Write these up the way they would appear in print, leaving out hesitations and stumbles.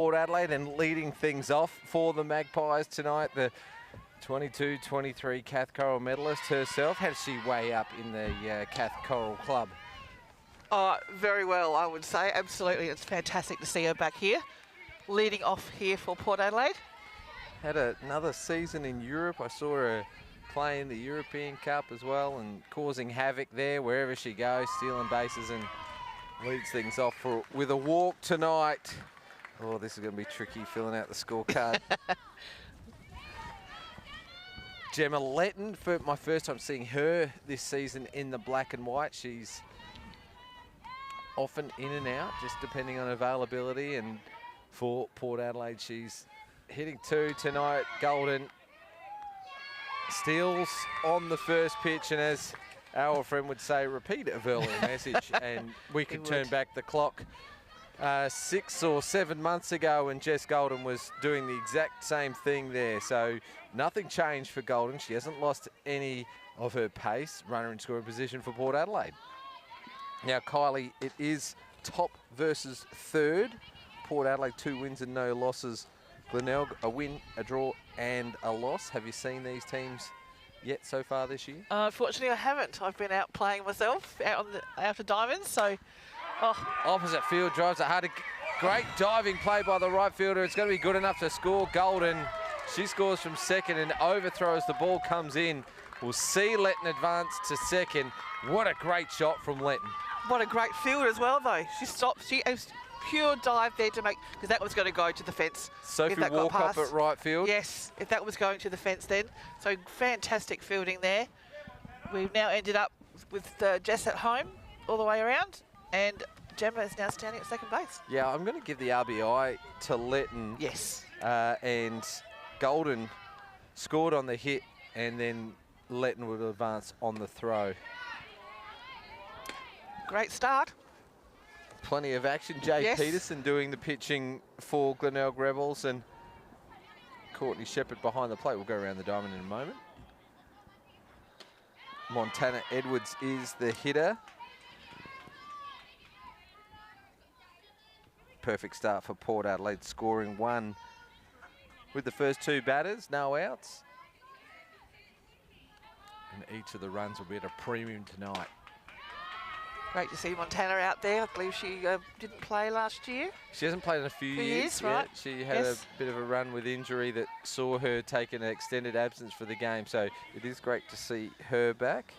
Port Adelaide, and leading things off for the Magpies tonight, the 22-23 Cath Coral medalist herself. How does she weigh up in the Cath Coral club? Oh, very well, I would say. Absolutely. It's fantastic to see her back here, leading off here for Port Adelaide. Had another season in Europe. I saw her play in the European Cup as well and causing havoc there wherever she goes, stealing bases, and leads things off with a walk tonight. Oh, this is going to be tricky, filling out the scorecard. Gemma Letton, for my first time seeing her this season in the black and white. She's often in and out, just depending on availability. And for Port Adelaide, she's hitting 2 tonight. Golden steals on the first pitch, and as our friend would say, repeat of earlier message, and we could turn back the clock 6 or 7 months ago when Jess Golden was doing the exact same thing there. So nothing changed for Golden. She hasn't lost any of her pace. Runner in scoring position for Port Adelaide. Now, Kylie, it is top versus third. Port Adelaide 2 wins and no losses. Glenelg a win, a draw and a loss. Have you seen these teams yet so far this year? Unfortunately, I haven't. I've been out playing myself out on the outer diamonds, so. Opposite field drives it hard. Great diving play by the right fielder. It's going to be good enough to score. Golden, she scores from second and overthrows. The ball comes in. We'll see Letton advance to second. What a great shot from Letton. What a great field as well, though. She stopped. She has pure dive there to make, because that was going to go to the fence. Sophie walk up at right field. Yes, if that was going to the fence then. So fantastic fielding there. We've now ended up with Jess at home all the way around, and Gemma is now standing at second base. Yeah, I'm going to give the RBI to Letton. Yes. And Golden scored on the hit, and then Letton would advance on the throw. Great start. Plenty of action. Jade Peterson doing the pitching for Glenelg Rebels, and Courtney Shepherd behind the plate. We'll go around the diamond in a moment. Montana Edwards is the hitter. Perfect start for Port Adelaide, scoring 1 with the first 2 batters, no outs. And each of the runs will be at a premium tonight. Great to see Montana out there. I believe she didn't play last year. She hasn't played in a few years right. yet. She had a bit of a run with injury that saw her take an extended absence for the game. So it is great to see her back.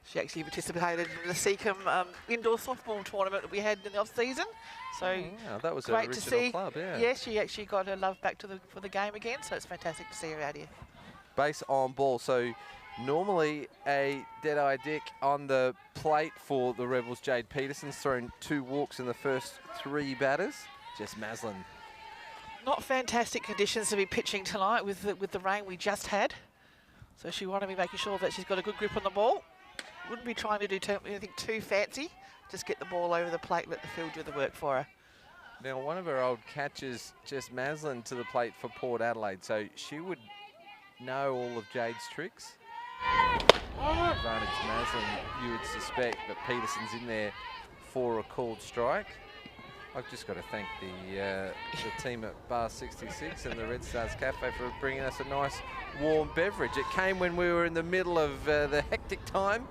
She actually participated in the Seacombe indoor softball tournament that we had in the off-season. So that was great her to original see. Club, yeah. Yeah, she actually got her love back for the game again. So it's fantastic to see her out here. Base on ball. So normally a dead-eye dick on the plate for the Rebels. Jade Peterson's thrown 2 walks in the first 3 batters. Jess Maslin. Not fantastic conditions to be pitching tonight with the rain we just had. So she wanted to be making sure that she's got a good grip on the ball. Wouldn't be trying to do anything too fancy. Just get the ball over the plate, let the field do the work for her. Now, one of her old catchers, Jess Maslin, to the plate for Port Adelaide. So she would know all of Jade's tricks. Advantage Maslin, you would suspect, but Peterson's in there for a called strike. I've just got to thank the team at Bar 66 and the Red Stars Cafe for bringing us a nice warm beverage. It came when we were in the middle of the hectic time.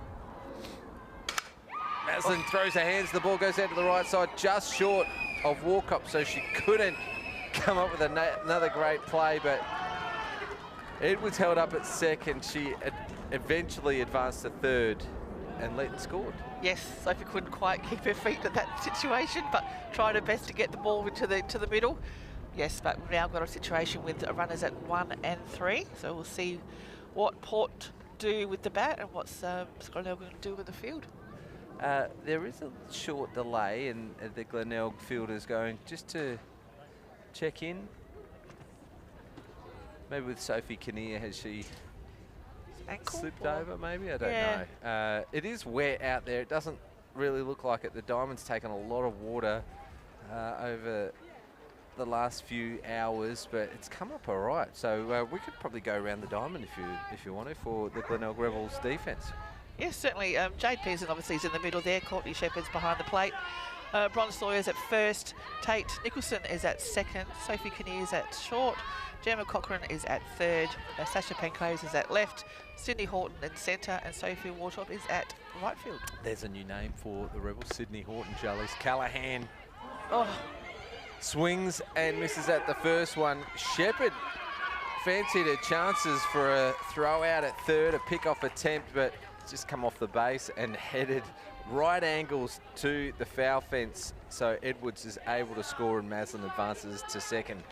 Maslin throws her hands, the ball goes out to the right side, just short of walk-up, so she couldn't come up with another great play, but Edwards held up at second. She eventually advanced to third, and Letton scored. Yes, Sophie couldn't quite keep her feet at that situation, but tried her best to get the ball into the middle. Yes, but we've now got a situation with runners at 1 and 3, so we'll see what Port do with the bat and what's Glenelg going to do with the field. There is a short delay, and the Glenelg fielder's going just to check in. Maybe with Sophie Kinnear, has she slipped over maybe? I don't know. It is wet out there. It doesn't really look like it. The diamond's taken a lot of water over the last few hours, but it's come up all right. So we could probably go around the diamond if you want to for the Glenelg Rebels defence. Yes, certainly. Jade Pearson obviously is in the middle there. Courtney Shepherd's behind the plate. Bron Sawyer's at first. Tate Nicholson is at second. Sophie Kinnear is at short. Gemma Cochrane is at third. Sasha Penkos is at left. Sydney Horton in centre. And Sophie Wartop is at right field. There's a new name for the Rebels, Sydney Horton, Jellies. Callahan swings and misses at the first one. Shepherd fancied her chances for a throw out at third, a pick-off attempt, but just come off the base and headed right angles to the foul fence. So Edwards is able to score and Maslin advances to second.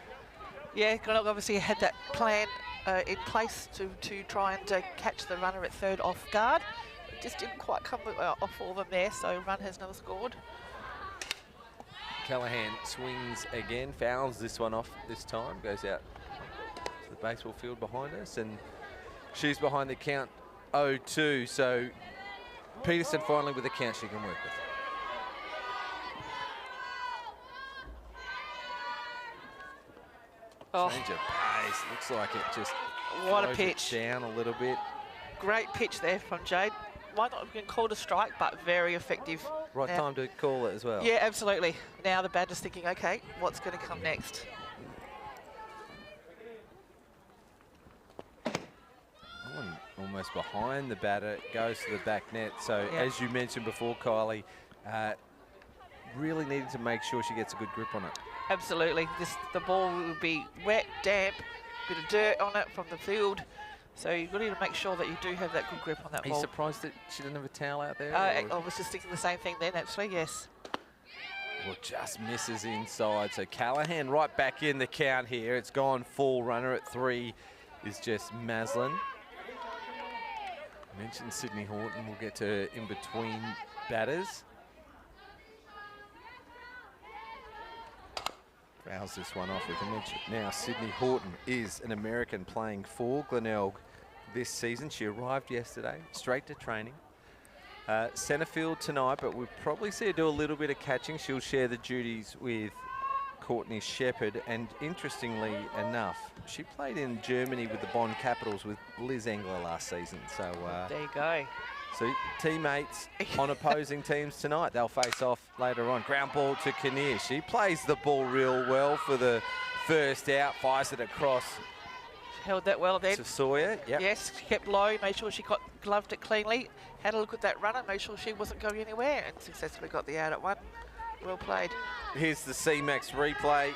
Yeah, Glenelg obviously had that plan in place to try and catch the runner at third off guard. It just didn't quite come off all of them there, so run has never scored. Callahan swings again, fouls this one off this time, goes out to the baseball field behind us, and she's behind the count 0-2, so Peterson finally with a count she can work with. Change of pace, looks like it just what a pitch down a little bit. Great pitch there from Jade. Might not have been called a strike, but very effective. Right now, time to call it as well. Yeah, absolutely. Now the batter's thinking, okay, what's going to come next? Almost behind the batter, goes to the back net. So as you mentioned before, Kylie, really needed to make sure she gets a good grip on it. Absolutely. The ball will be wet, damp, bit of dirt on it from the field. So you've got to make sure that you do have that good grip on that ball. Are you surprised that she didn't have a towel out there? I was just thinking the same thing then, actually, yes. Well, just misses inside. So Callahan right back in the count here. It's gone full. Runner at 3 is just Maslin. I mentioned Sydney Horton. We'll get to in between batters. Fouls this one off, we can mention. Now, Sydney Horton is an American playing for Glenelg this season. She arrived yesterday, straight to training. Centre field tonight, but we'll probably see her do a little bit of catching. She'll share the duties with Courtney Shepherd, and interestingly enough, she played in Germany with the Bonn Capitals with Liz Engler last season. So there you go. So teammates on opposing teams tonight. They'll face off later on. Ground ball to Kinnear. She plays the ball real well for the first out, fires it across. She held that well then. To Sawyer, yep. Yes, she kept low, made sure she gloved it cleanly, had a look at that runner, made sure she wasn't going anywhere, and successfully got the out at one. Well played. Here's the CMAX replay.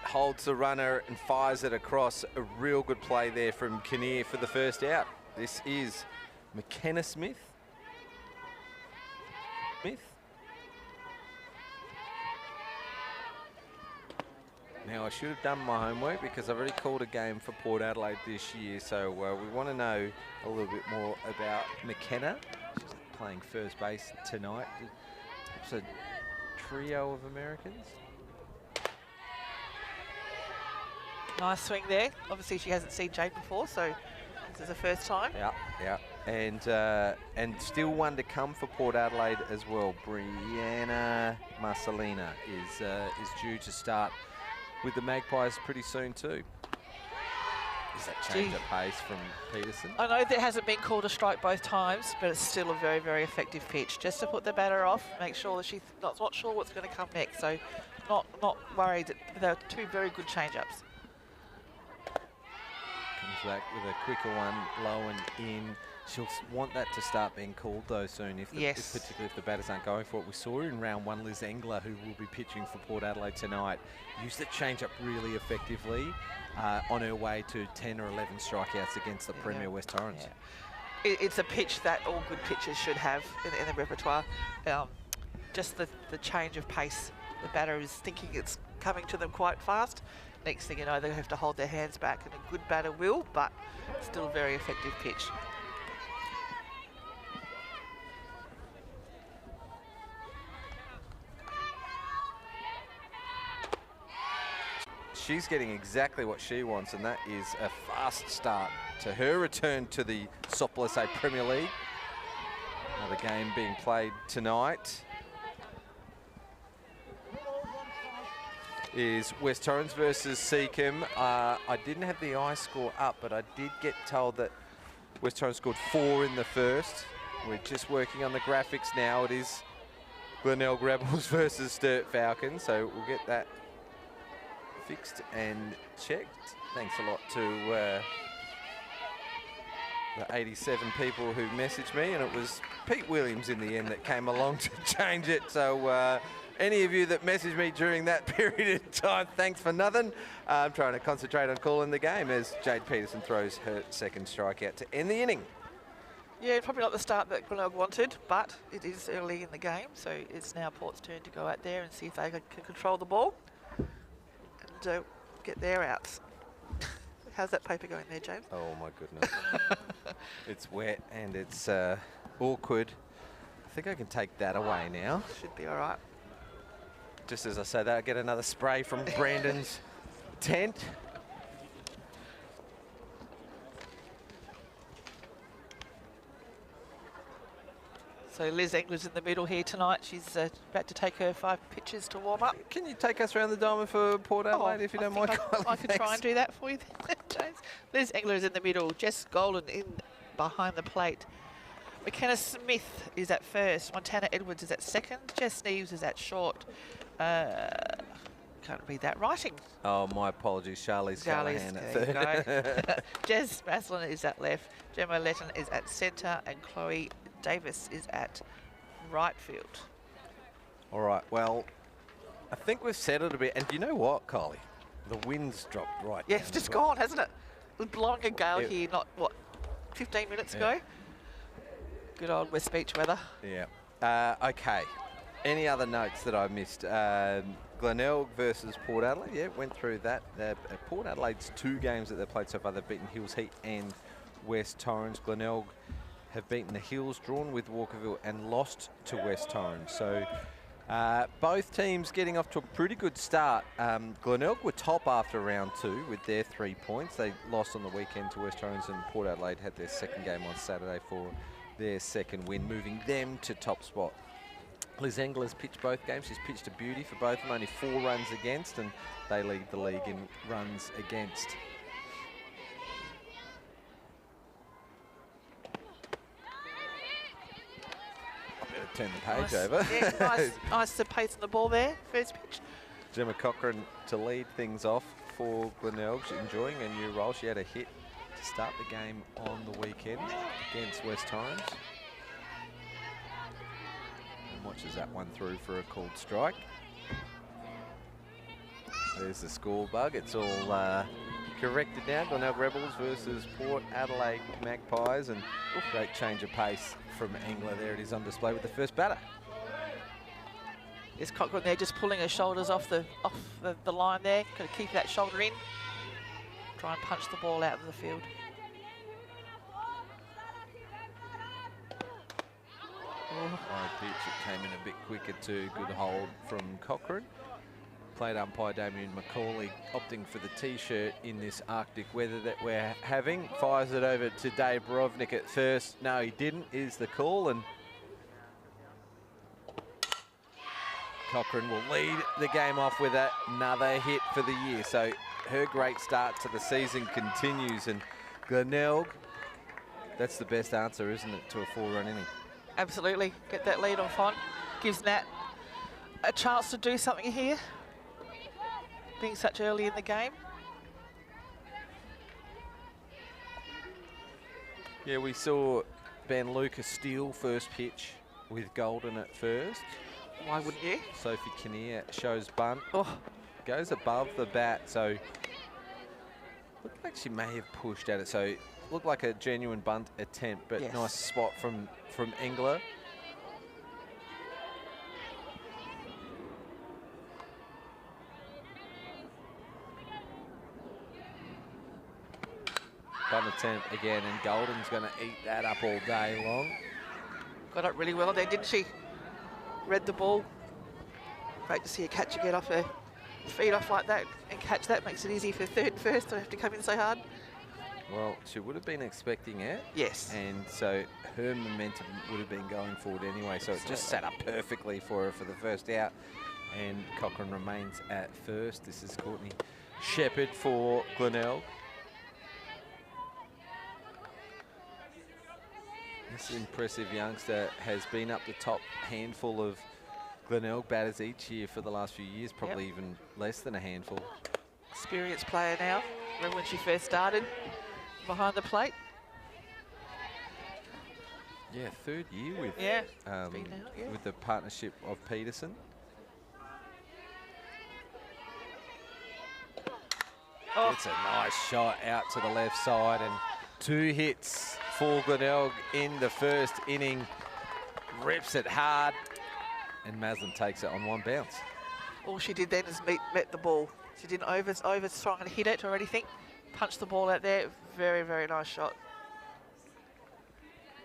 Holds the runner and fires it across. A real good play there from Kinnear for the first out. This is McKenna Smith. Now, I should have done my homework because I've already called a game for Port Adelaide this year, so we want to know a little bit more about McKenna. She's playing first base tonight. It's a trio of Americans. Nice swing there. Obviously, she hasn't seen Jade before, so this is the first time. Yeah. And still one to come for Port Adelaide as well. Brianna Marcelina is due to start with the Magpies pretty soon too. Is that change of pace from Peterson? I know that hasn't been called a strike both times, but it's still a very, very effective pitch. Just to put the batter off, make sure that she's not sure what's going to come next. So not worried that they're two very good change-ups. Comes back with a quicker one, low and in. She'll want that to start being called though soon, particularly if the batters aren't going for it. We saw in round 1 Liz Engler, who will be pitching for Port Adelaide tonight, use the change-up really effectively on her way to 10 or 11 strikeouts against the Premier West Torrens. Yeah. It's a pitch that all good pitchers should have in the repertoire. Just the change of pace. The batter is thinking it's coming to them quite fast. Next thing you know, they have to hold their hands back, and a good batter will, but still a very effective pitch. She's getting exactly what she wants, and that is a fast start to her return to the Soplesay Premier League. Another game being played tonight is West Torrens versus Seacombe. I didn't have the eye score up, but I did get told that West Torrens scored 4 in the first. We're just working on the graphics now. It is Glenelg Rebels versus Sturt Falcons. So we'll get that fixed and checked. Thanks a lot to the 87 people who messaged me, and it was Pete Williams in the end that came along to change it. So any of you that messaged me during that period of time, thanks for nothing. I'm trying to concentrate on calling the game as Jade Peterson throws her second strikeout to end the inning. Yeah, probably not the start that Glenelg wanted, but it is early in the game, so it's now Port's turn to go out there and see if they can control the ball and get their outs. How's that paper going there, James? Oh my goodness. It's wet and it's awkward. I think I can take that away now. Should be all right. Just as I say that, I get another spray from Brandon's tent. So Liz Engler's in the middle here tonight. She's about to take her 5 pitches to warm up. Can you take us around the diamond for Port Adelaide if you don't mind? I can try and do that for you, James. Liz Engler is in the middle. Jess Golden in behind the plate. McKenna Smith is at first. Montana Edwards is at second. Jess Neves is at short. Can't read that writing. Oh, my apologies. Charlize Callahan at third. Jess Maslin is at left. Gemma Letton is at centre. And Chloe Davis is at right field. All right, well, I think we've settled a bit. And you know what, Kylie? The wind's dropped right Yeah, down it's just as well. gone, hasn't it? It was blowing a gale here, not, what, 15 minutes ago? Good old West Beach weather. Yeah. Okay. Any other notes that I missed? Glenelg versus Port Adelaide. Yeah, went through that. Port Adelaide's 2 games that they've played so far. They've beaten Hills Heat and West Torrens. Glenelg have beaten the Hills, drawn with Walkerville, and lost to West Torrens. So both teams getting off to a pretty good start. Glenelg were top after round 2 with their 3 points. They lost on the weekend to West Torrens, and Port Adelaide had their second game on Saturday for their second win, moving them to top spot. Liz Engler's pitched both games. She's pitched a beauty for both of them, only 4 runs against, and they lead the league in runs against. Turn the page over. Yeah, nice pace on the ball there, first pitch. Gemma Cochran to lead things off for Glenelg. She's enjoying a new role. She had a hit to start the game on the weekend against West Torrens. And watches that one through for a called strike. There's the score bug. It's all corrected now. Glenelg Rebels versus Port Adelaide Magpies, and great change of pace from Engler. There it is on display with the first batter. Is Cochran there just pulling her shoulders off the line there. Got to keep that shoulder in. Try and punch the ball out of the field. High pitch, it came in a bit quicker too. Good hold from Cochran. Plate umpire Damien Macaulay opting for the T-shirt in this Arctic weather that we're having. Fires it over to Dave Borovnik at first. No, he didn't, is the call. And Cochran will lead the game off with another hit for the year. So her great start to the season continues. And Glenelg, that's the best answer, isn't it, to a 4-run inning? Absolutely. Get that lead off on. Gives Nat a chance to do something here, being such early in the game. Yeah, we saw Ben Lucas steal first pitch with Golden at first. Why wouldn't you? Sophie Kinnear shows bunt. Oh. Goes above the bat, so looked like she may have pushed at it. So looked like a genuine bunt attempt, but yes. Nice spot from Engler. Bunt attempt again, and Golden's going to eat that up all day long. Got it really well there, didn't she? Read the ball. Great to see a catcher get off her feet off like that and catch that. Makes it easy for third and first. Don't have to come in so hard. Well, she would have been expecting it. Yes. And so her momentum would have been going forward anyway. So it just set up perfectly for her for the first out. And Cochran remains at first. This is Courtney Shepherd for Glenelg. This impressive youngster has been up the top handful of Glenelg batters each year for the last few years, probably even less than a handful. Experienced player now. Remember when she first started behind the plate? Yeah, third year with with the partnership of Peterson. Oh. It's a nice shot out to the left side, and 2 hits for Glenelg in the first inning. Rips it hard, and Maslin takes it on 1 bounce. All she did then is met the ball. She didn't over try and hit it or anything. Punched the ball out there. Very, very nice shot.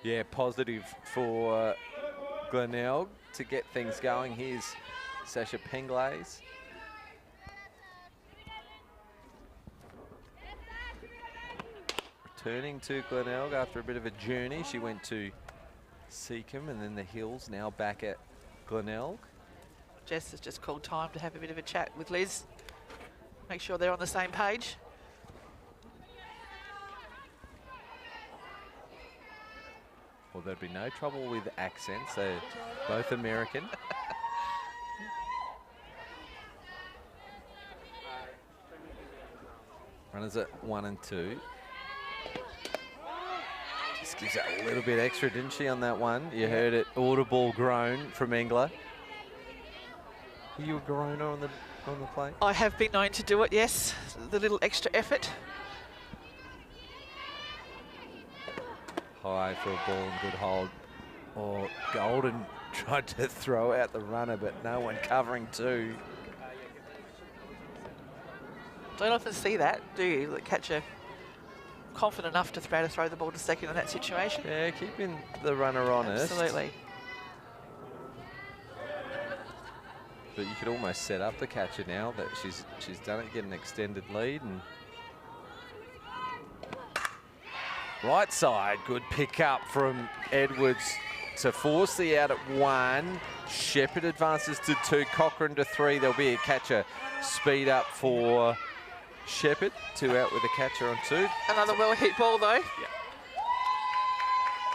Yeah, positive for Glenelg to get things going. Here's Sasha Penglaze. Returning to Glenelg after a bit of a journey. She went to Seacombe and then the Hills, now back at Glenelg. Jess has just called time to have a bit of a chat with Liz. Make sure they're on the same page. Well, there'd be no trouble with accents. They're both American. Runners at 1 and 2. Just gives it a little bit extra, didn't she, on that one? You heard it, audible groan from Engler. Were you a groaner on the plate? I have been known to do it, yes. The little extra effort. High for a ball and good hold. Or Golden tried to throw out the runner, but no one covering too. Don't often see that, do you? The catcher confident enough to throw the ball to second in that situation. Yeah, keeping the runner honest. Absolutely. But you could almost set up the catcher now that she's done it, get an extended lead. And right side, good pick up from Edwards to force the out at 1. Shepherd advances to 2, Cochrane to 3. There'll be a catcher speed up for Shepherd, 2 out with a catcher on 2. Another well-hit ball, though.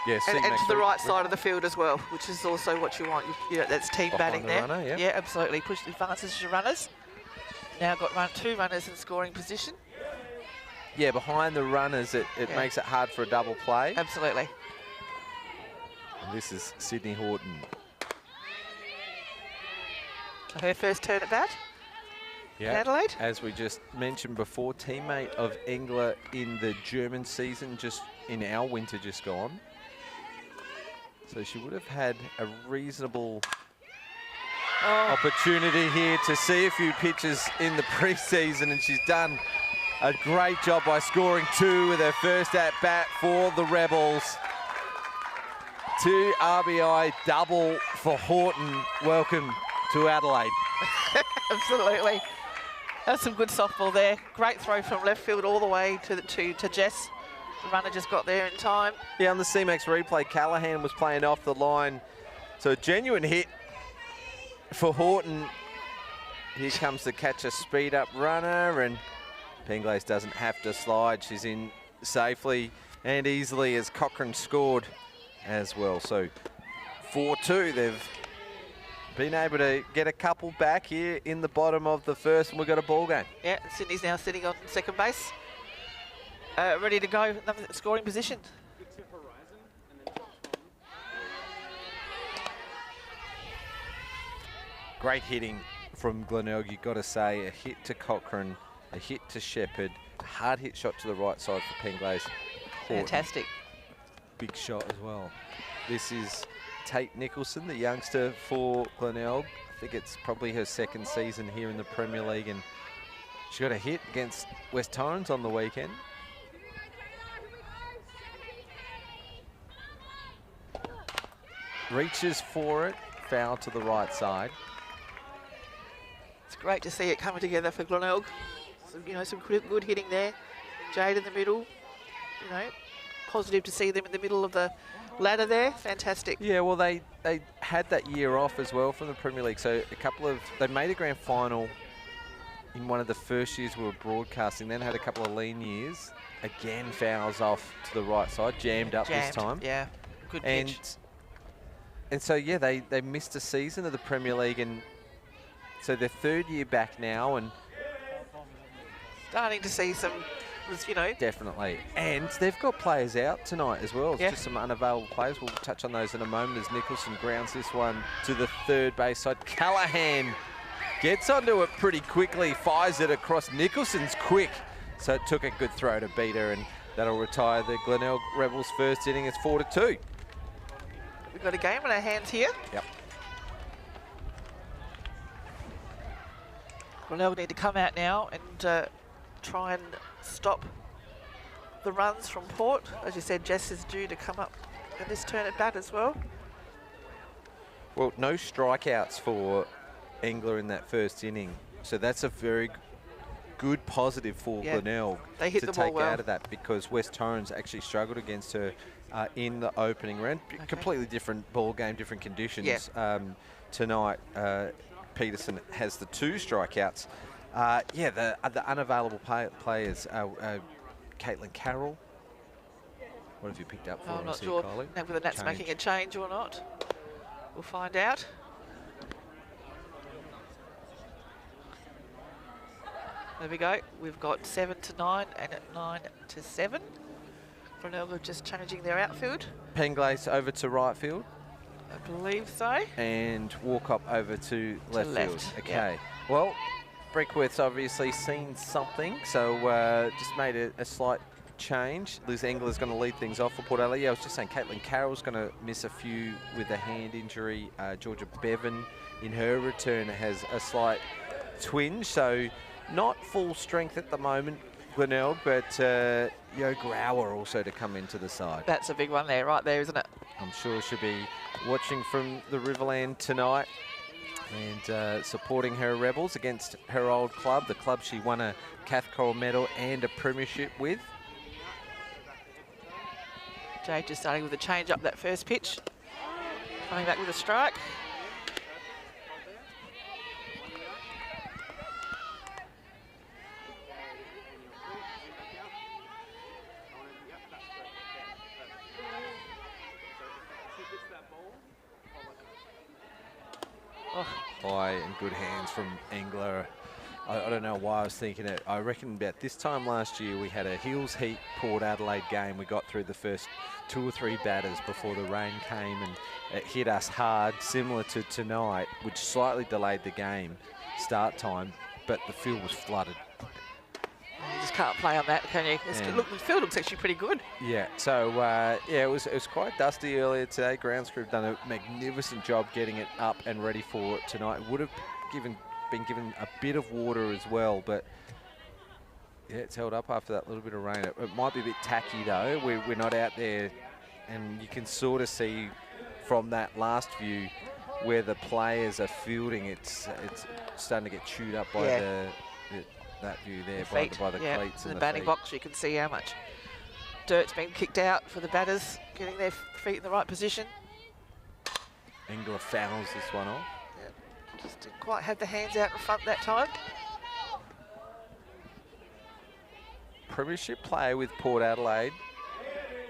Yeah, and to the right side of the field as well, which is also what you want. That's team batting there. Runner, yeah, absolutely. Push the advances your runners. Now got 2 runners in scoring position. Yeah, behind the runners, it makes it hard for a double play. Absolutely. And this is Sydney Horton. Her first turn at bat. Yeah, Adelaide. As we just mentioned before, teammate of Engler in the German season, just in our winter just gone. So she would have had a reasonable opportunity here to see a few pitches in the preseason, and she's done a great job by scoring 2 with her first at-bat for the Rebels. 2 RBI double for Horton. Welcome to Adelaide. Absolutely. That's some good softball there. Great throw from left field all the way to Jess. The runner just got there in time. Yeah, on the CMAX replay, Callahan was playing off the line. So a genuine hit for Horton. Here comes the catcher speed up runner, and Penglaze doesn't have to slide. She's in safely and easily as Cochrane scored as well. So 4-2, they've been able to get a couple back here in the bottom of the first, and we've got a ball game. Yeah, Sydney's now sitting on second base. Ready to go, another scoring position. Great hitting from Glenelg, you've got to say. A hit to Cochrane, a hit to Shepherd, a hard hit shot to the right side for Penglaze. Fantastic. Big shot as well. This is Tate Nicholson, the youngster for Glenelg. I think it's probably her 2nd season here in the Premier League, and she got a hit against West Torrens on the weekend. Reaches for it, foul to the right side. It's great to see it coming together for Glenelg. Some good hitting there. Jade in the middle. Positive to see them in the middle of the ladder there. Fantastic. Yeah, well, they had that year off as well from the Premier League. So they made a grand final in one of the first years we were broadcasting, then had a couple of lean years. Again, fouls off to the right side, jammed up this time. Yeah, good pitch. And so, yeah, they missed a season of the Premier League, and so they're 3rd year back now, and starting to see some, you know. Definitely. And they've got players out tonight as well. It's Yeah. just some unavailable players. We'll touch on those in a moment as Nicholson grounds this one to the 3rd base side. Callahan gets onto it pretty quickly, fires it across. Nicholson's quick, so it took a good throw to beat her, and that'll retire the Glenelg Rebels' first inning. It's 4-2. We've got a game on our hands here. Yep. Glenelg need to come out now and try and stop the runs from Port. As you said, Jess is due to come up in this turn at bat as well. Well, no strikeouts for Engler in that first inning, so that's a very good positive for Glenelg They hit to the ball take well. out of that, because West Torrens actually struggled against her in the opening round. Okay. Completely different ball game, different conditions. Yeah. Tonight, Peterson has the 2 strikeouts. The unavailable players, Caitlin Carroll. What have you picked up for? I'm not us here, sure Kylie? now whether that's making a change or not. We'll find out. There we go. We've got 7-9 and at 9-7. Glenelg are just changing their outfield. Penglace over to right field. I believe so. And Walcott over to left field. left, Okay. yeah. Well, Brickworth's obviously seen something, so just made a slight change. Liz Engler's going to lead things off for Port Adelaide. Yeah, I was just saying Caitlin Carroll's going to miss a few with a hand injury. Georgia Bevan in her return has a slight twinge, so not full strength at the moment, Glenelg, but Yo Grauer also to come into the side. That's a big one there, right there, isn't it? I'm sure she'll be watching from the Riverland tonight and supporting her Rebels against her old club, the club she won a Cathcart medal and a premiership with. Jade just starting with a change up that first pitch. Coming back with a strike. Oh. High and good hands from Engler. I don't know why I was thinking it. I reckon about this time last year we had a Hills Heat Port Adelaide game. We got through the first 2 or 3 batters before the rain came and it hit us hard, similar to tonight, which slightly delayed the game start time, but the field was flooded. You just can't play on that, can you? Look, the field looks actually pretty good. Yeah, so it was quite dusty earlier today. Grounds crew have done a magnificent job getting it up and ready for tonight. Would have been given a bit of water as well, but yeah, it's held up after that little bit of rain. It might be a bit tacky though. We're not out there, and you can sort of see from that last view where the players are fielding. It's starting to get chewed up by that view there, by the cleats and the the batting feet. box. You can see how much dirt's been kicked out for the batters, getting their feet in the right position. Engler fouls this one off. Just didn't quite have the hands out in front that time. Premiership player with Port Adelaide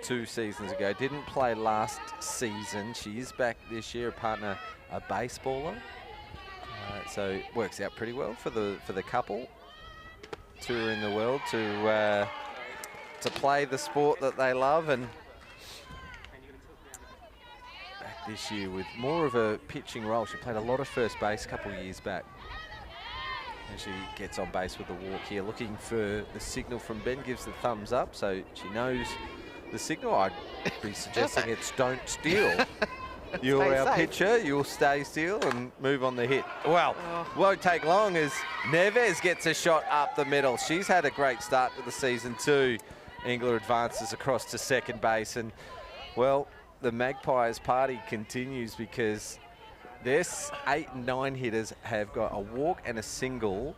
2 seasons ago. Didn't play last season. She is back this year, a partner, a baseballer. So it works out pretty well for the couple. Tour in the world to play the sport that they love, and back this year with more of a pitching role. She played a lot of first base a couple of years back. And she gets on base with the walk here, looking for the signal from Ben. Gives the thumbs up, so she knows the signal. I'd be suggesting it's don't steal. You're our pitcher, you'll stay still and move on the hit. Well, won't take long as Neves gets a shot up the middle. She's had a great start to the season too. Engler advances across to second base, and well, the Magpies party continues because their 8 and 9 hitters have got a walk and a single,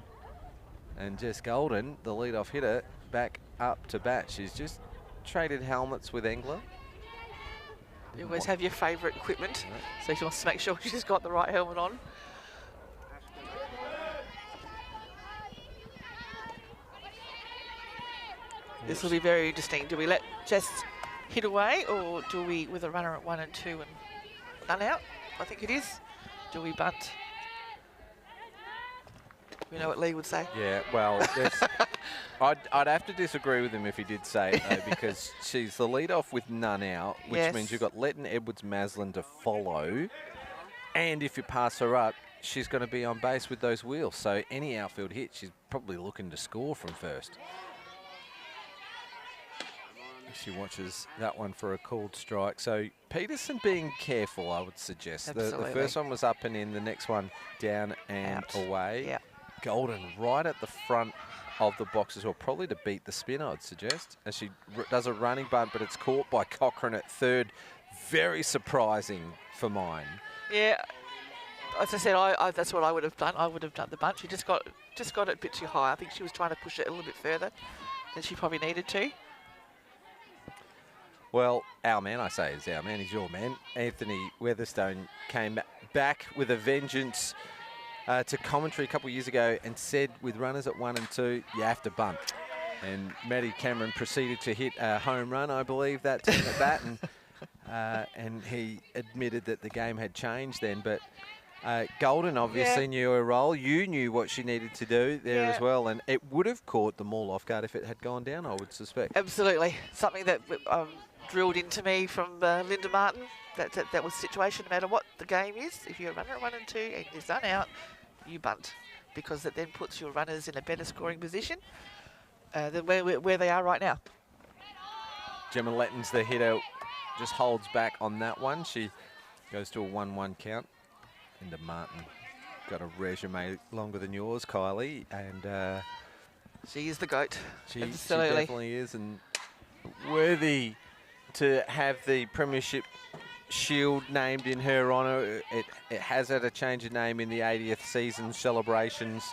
and Jess Golden, the leadoff hitter, back up to bat. She's just traded helmets with Engler. You always have your favourite equipment, so she wants to make sure she's got the right helmet on. This will be very interesting. Do we let Jess hit away, or do we, with a runner at 1 and 2 and none out? I think it is. Do we bunt? We know what Lee would say. Yeah, well, I'd have to disagree with him if he did say it, though, because she's the lead-off with none out, which means you've got Letton, Edwards, Maslin to follow. And if you pass her up, she's going to be on base with those wheels. So any outfield hit, she's probably looking to score from first. She watches that one for a called strike. So Peterson being careful, I would suggest. The first one was up and in, the next one down and away. Yep. Golden right at the front of the box as well, probably to beat the spin, I'd suggest, as she does a running bunt, but it's caught by Cochrane at third. Very surprising for mine. Yeah, as I said, that's what I would have done. I would have done the bunt. She just got it a bit too high. I think she was trying to push it a little bit further than she probably needed to. Well, our man, I say, is our man. He's your man. Anthony Weatherstone came back with a vengeance to commentary a couple of years ago and said with runners at 1 and 2, you have to bunt. And Maddie Cameron proceeded to hit a home run, I believe, that time at bat. And he admitted that the game had changed then. But Golden obviously knew her role. You knew what she needed to do there as well. And it would have caught the Maul off guard if it had gone down, I would suspect. Absolutely. Something that drilled into me from Linda Martin. That was the situation, no matter what the game is. If you're a runner at 1 and 2 and you're done out, you bunt, because it then puts your runners in a better scoring position than where they are right now. Gemma Letton's the hitter, just holds back on that one. She goes to a 1-1 count. Linda Martin got a resume longer than yours, Kylie, and she is the GOAT. She definitely is, and worthy to have the Premiership Shield named in her honour. It has had a change of name in the 80th season celebrations.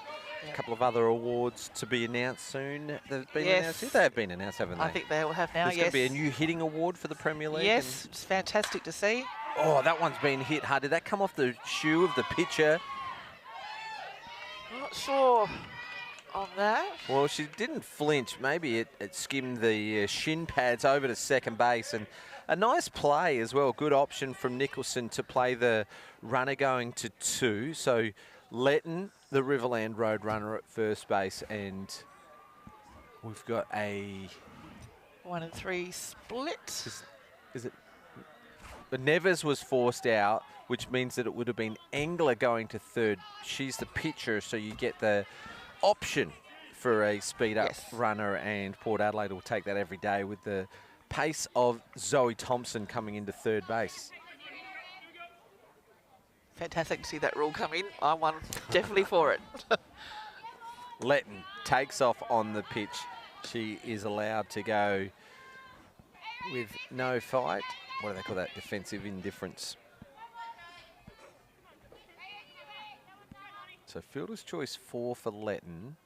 A couple of other awards to be announced soon. They've been announced. They have been announced, haven't they? I think they will have now. There's going to be a new hitting award for the Premier League. Yes, it's fantastic to see. Oh, that one's been hit hard. Did that come off the shoe of the pitcher? I'm not sure on that. Well, she didn't flinch. Maybe it skimmed the shin pads over to second base, and a nice play as well. Good option from Nicholson to play the runner going to 2. So Letton, the Riverland Road runner at first base, and we've got a 1 and 3 split. Is it? But Neves was forced out, which means that it would have been Engler going to third. She's the pitcher, so you get the option for a speed-up runner, and Port Adelaide will take that every day with the pace of Zoe Thompson coming into third base. Fantastic to see that rule come in. I'm definitely for it. Letton takes off on the pitch. She is allowed to go with no fight. What do they call that? Defensive indifference. So fielder's choice 4 for Letton.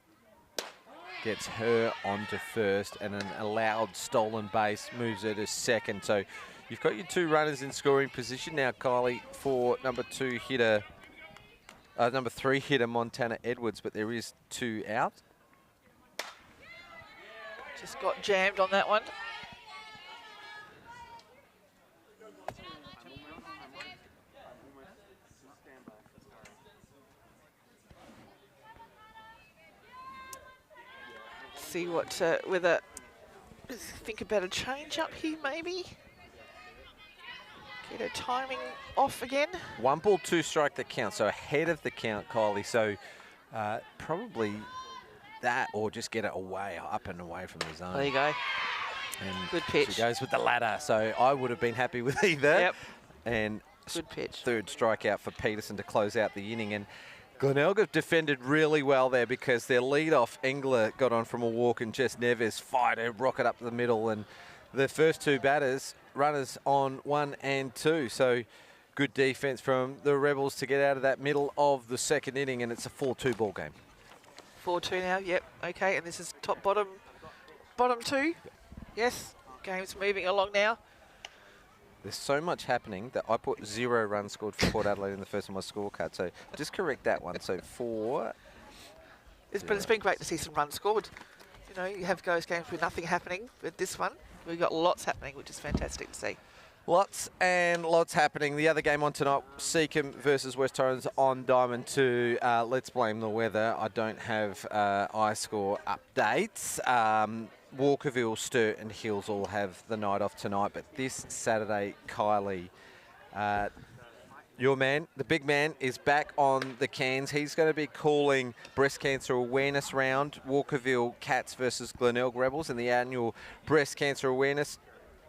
Gets her onto first, and an allowed stolen base moves her to second. So you've got your 2 runners in scoring position now, Kylie, for number 3 hitter Montana Edwards, but there is 2 out. Just got jammed on that one. See what whether think about a change up here, maybe get her timing off again. 1 ball, 2 strike the count, so ahead of the count, Kylie. So probably that, or just get it away, up and away from the zone. There you go. And good pitch. She goes with the ladder, so I would have been happy with either. Yep. And good pitch. 3rd strikeout for Peterson to close out the inning. And Glenelg have defended really well there, because their lead-off Engler got on from a walk, and Jess Neves fired a rocket up the middle, and the first 2 batters, runners on 1 and 2. So good defense from the Rebels to get out of that middle of the 2nd inning, and it's a 4-2 ball game. 4-2 now, yep, okay, and this is bottom 2. Yes, game's moving along now. There's so much happening that I put 0 runs scored for Port Adelaide in the first on my scorecard. So just correct that one. So 4. But it's been great to see some runs scored. You know, you have those games with nothing happening. With this one, we've got lots happening, which is fantastic to see. Lots and lots happening. The other game on tonight, Seacombe versus West Torrens on Diamond 2. Let's blame the weather. I don't have iScore updates. Walkerville, Sturt and Hills all have the night off tonight. But this Saturday, Kylie, your man, the big man, is back on the cans. He's going to be calling breast cancer awareness round. Walkerville Cats versus Glenelg Rebels in the annual breast cancer awareness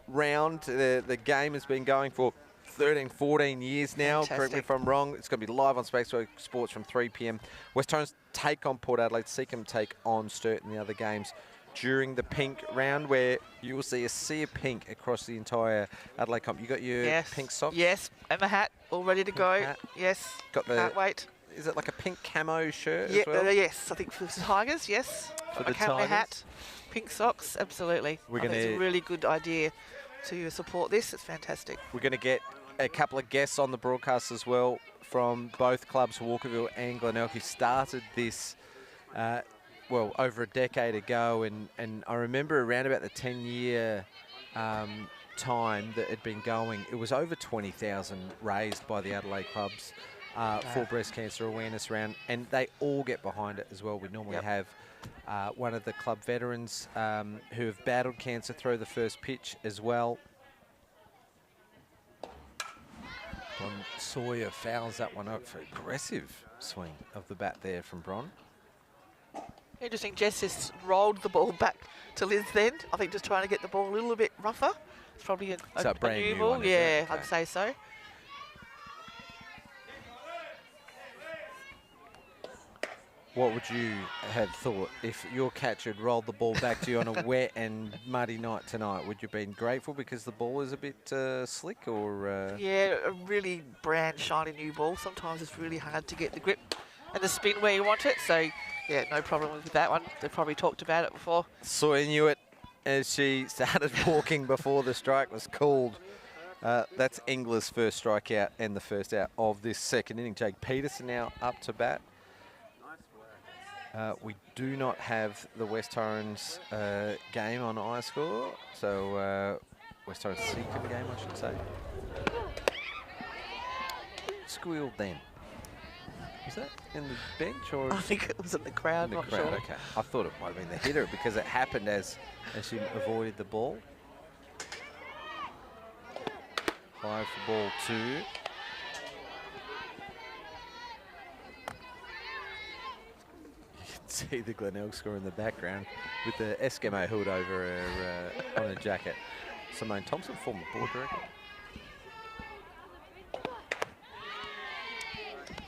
round. The game has been going for 13, 14 years now. Fantastic. Correct me if I'm wrong. It's going to be live on Spaceway Sports from 3 p.m. West Torrens take on Port Adelaide. Seacombe take on Sturt in the other games during the pink round, where you will see a sea of pink across the entire Adelaide comp. You got your pink socks? Yes, and the hat all ready to go. Hat. Yes, Got the. can't wait. Is it like a pink camo shirt Yeah, as well? yes, I think for the Tigers, yes. For A the camo Tigers? hat, pink socks, absolutely. We're I think it's gonna- a really good idea to support this. It's fantastic. We're going to get a couple of guests on the broadcast as well from both clubs, Walkerville and Glenelg, who started this, well, over a decade ago. And I remember around about the 10-year time that it had been going, it was over 20,000 raised by the Adelaide clubs for breast cancer awareness round. And they all get behind it as well. We normally have one of the club veterans who have battled cancer throw the first pitch as well. Bron Sawyer fouls that one out for aggressive swing of the bat there from Bron. Interesting, Jess just rolled the ball back to Liz's end. I think just trying to get the ball a little bit rougher. It's probably So a brand new ball. one, is it? Yeah, Okay. I'd say so. What would you have thought if your catcher had rolled the ball back to you on a wet and muddy night tonight? Would you have been grateful because the ball is a bit slick, or...? Yeah, a really brand shiny new ball. Sometimes it's really hard to get the grip and the spin where you want it. So, yeah, no problem with that one. They've probably talked about it before. Sawyer knew it as she started walking before the strike was called. That's Engler's first strikeout and the first out of this second inning. Jake Peterson now up to bat. We do not have the West Torrens game on iScore, so West Torrens Seacombe game, I should say. Squealed then. Was that in the bench or? I think it was in the crowd, In the not crowd, sure. okay. I thought it might have been the hitter because it happened as she avoided the ball. High for ball 2. See the Glenelg score in the background with the Eskimo hood over her on her jacket. Simone Thompson, former board director.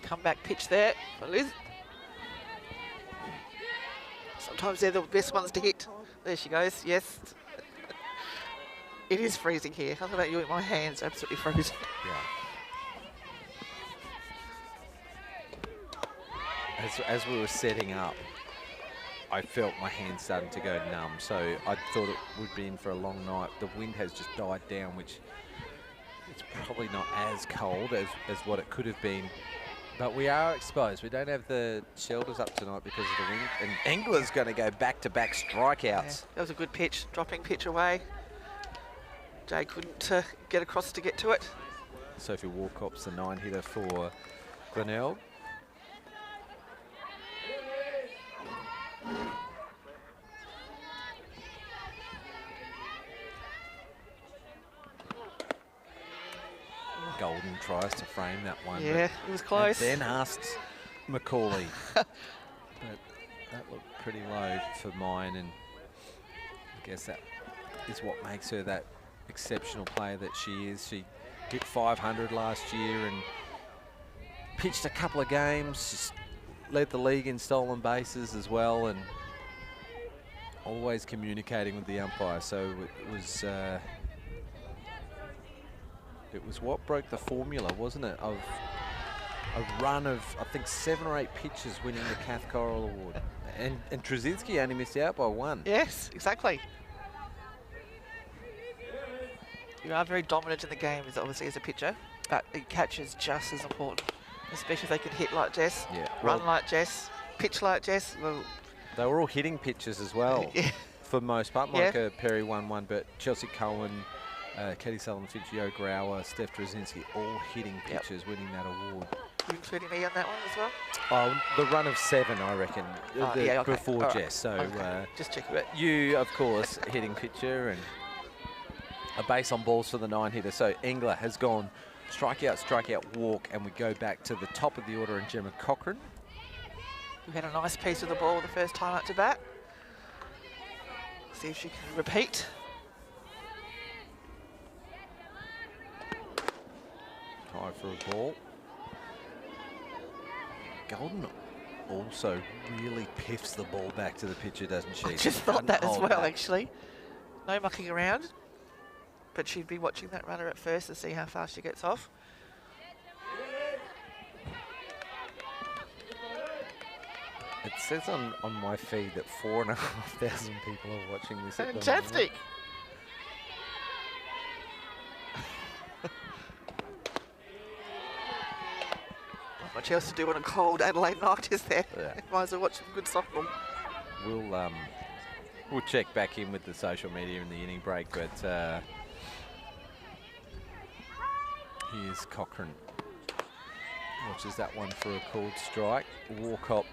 Comeback pitch there for Liz. Sometimes they're the best ones to hit. There she goes, yes. It is freezing here. I don't know about you, my hands are absolutely frozen. Yeah. As we were setting up, I felt my hands starting to go numb, so I thought it would be in for a long night. The wind has just died down, which it's probably not as cold as what it could have been. But we are exposed. We don't have the shelters up tonight because of the wind. And Engler's going to go back-to-back strikeouts. Yeah, that was a good pitch, dropping pitch away. Jay couldn't get across to get to it. Sophie Walcop's the 9-hitter for Glenelg. Golden tries to frame that one. Yeah, it was close. And then asks Macaulay. But that looked pretty low for mine, and I guess that is what makes her that exceptional player that she is. She hit 500 last year and pitched a couple of games, just led the league in stolen bases as well, and always communicating with the umpire. So it was what broke the formula, wasn't it, of a run of, I think, 7 or 8 pitches winning the Kath Coral Award. And Trzynski only missed out by 1. Yes, exactly. You are very dominant in the game, obviously, as a pitcher, but a catcher is just as important, especially if they can hit like Jess, run like Jess, pitch like Jess. Well, they were all hitting pitches as well, yeah. for most part. Monica Perry won one, but Chelsea Cohen, Katie Sullivan, Finchio Grauer, Steph Drzezinski, all hitting pitches, winning that award. You including me on that one as well? Oh, the run of 7, I reckon, Okay. before All Jess. right. So Okay. Just checking. but you, of course, hitting pitcher and a base on balls for the 9 hitter. So Engler has gone strikeout, walk, and we go back to the top of the order in Gemma Cochran. We had a nice piece of the ball the first time up to bat. See if she can repeat. High for a ball. Golden also really piffs the ball back to the pitcher, doesn't she? I just thought that as well, actually. No mucking around, but she'd be watching that runner at first to see how fast she gets off. It says on my feed that 4,500 people are watching this at the moment. Fantastic. Not much else to do on a cold Adelaide night, is there? Yeah. Might as well watch some good softball. We'll check back in with the social media in the inning break, but here's Cochran. Watches that one for a called strike. Walcott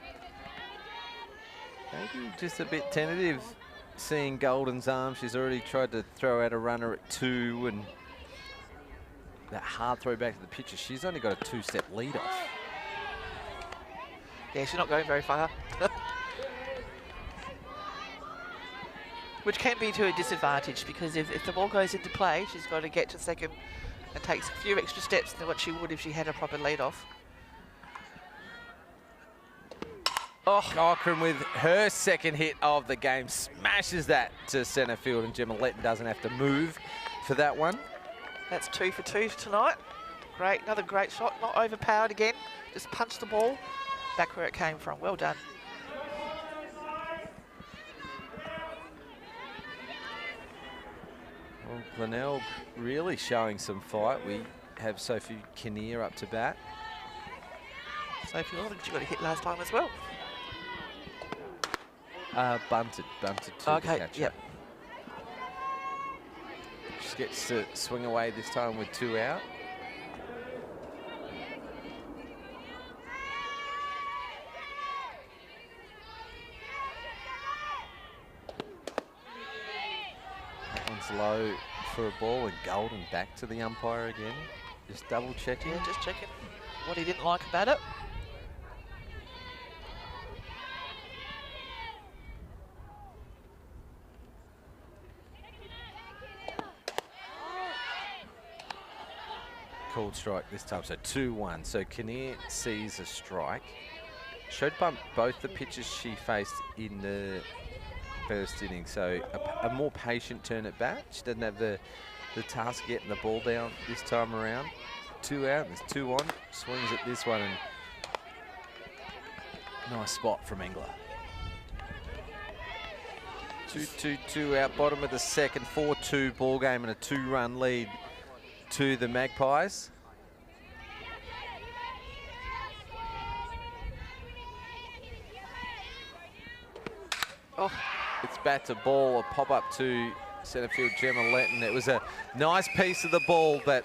maybe just a bit tentative, seeing Golden's arm. She's already tried to throw out a runner at 2, and that hard throw back to the pitcher. She's only got a 2-step lead off. Yeah, she's not going very far. Which can be to a disadvantage, because if the ball goes into play, she's got to get to second and takes a few extra steps than what she would if she had a proper lead off. Oh, Cochran with her second hit of the game smashes that to centre field, and Gemma Letton doesn't have to move for that one. That's 2 for 2 tonight. Great, another great shot, not overpowered again. Just punched the ball back where it came from. Well done. Well, Glenelg really showing some fight. We have Sophie Kinnear up to bat. Sophie Lawson, she got a hit last time as well. Bunted to the catcher. Yep. She gets to swing away this time with 2 out. That one's low for a ball, and Golden back to the umpire again. Just double checking. Yeah, just checking what he didn't like about it. Called strike this time, so 2-1. So Kinnear sees a strike. Showed bump both the pitches she faced in the first inning, so a more patient turn at bat. She doesn't have the task of getting the ball down this time around. 2 out, there's 2 on. Swings at this one, and nice spot from Engler. 2 out, bottom of the second, 4-2 ball game, and a 2-run lead to the Magpies. Oh, It's bat to ball, a pop up to centre field Gemma Letton. It was a nice piece of the ball, but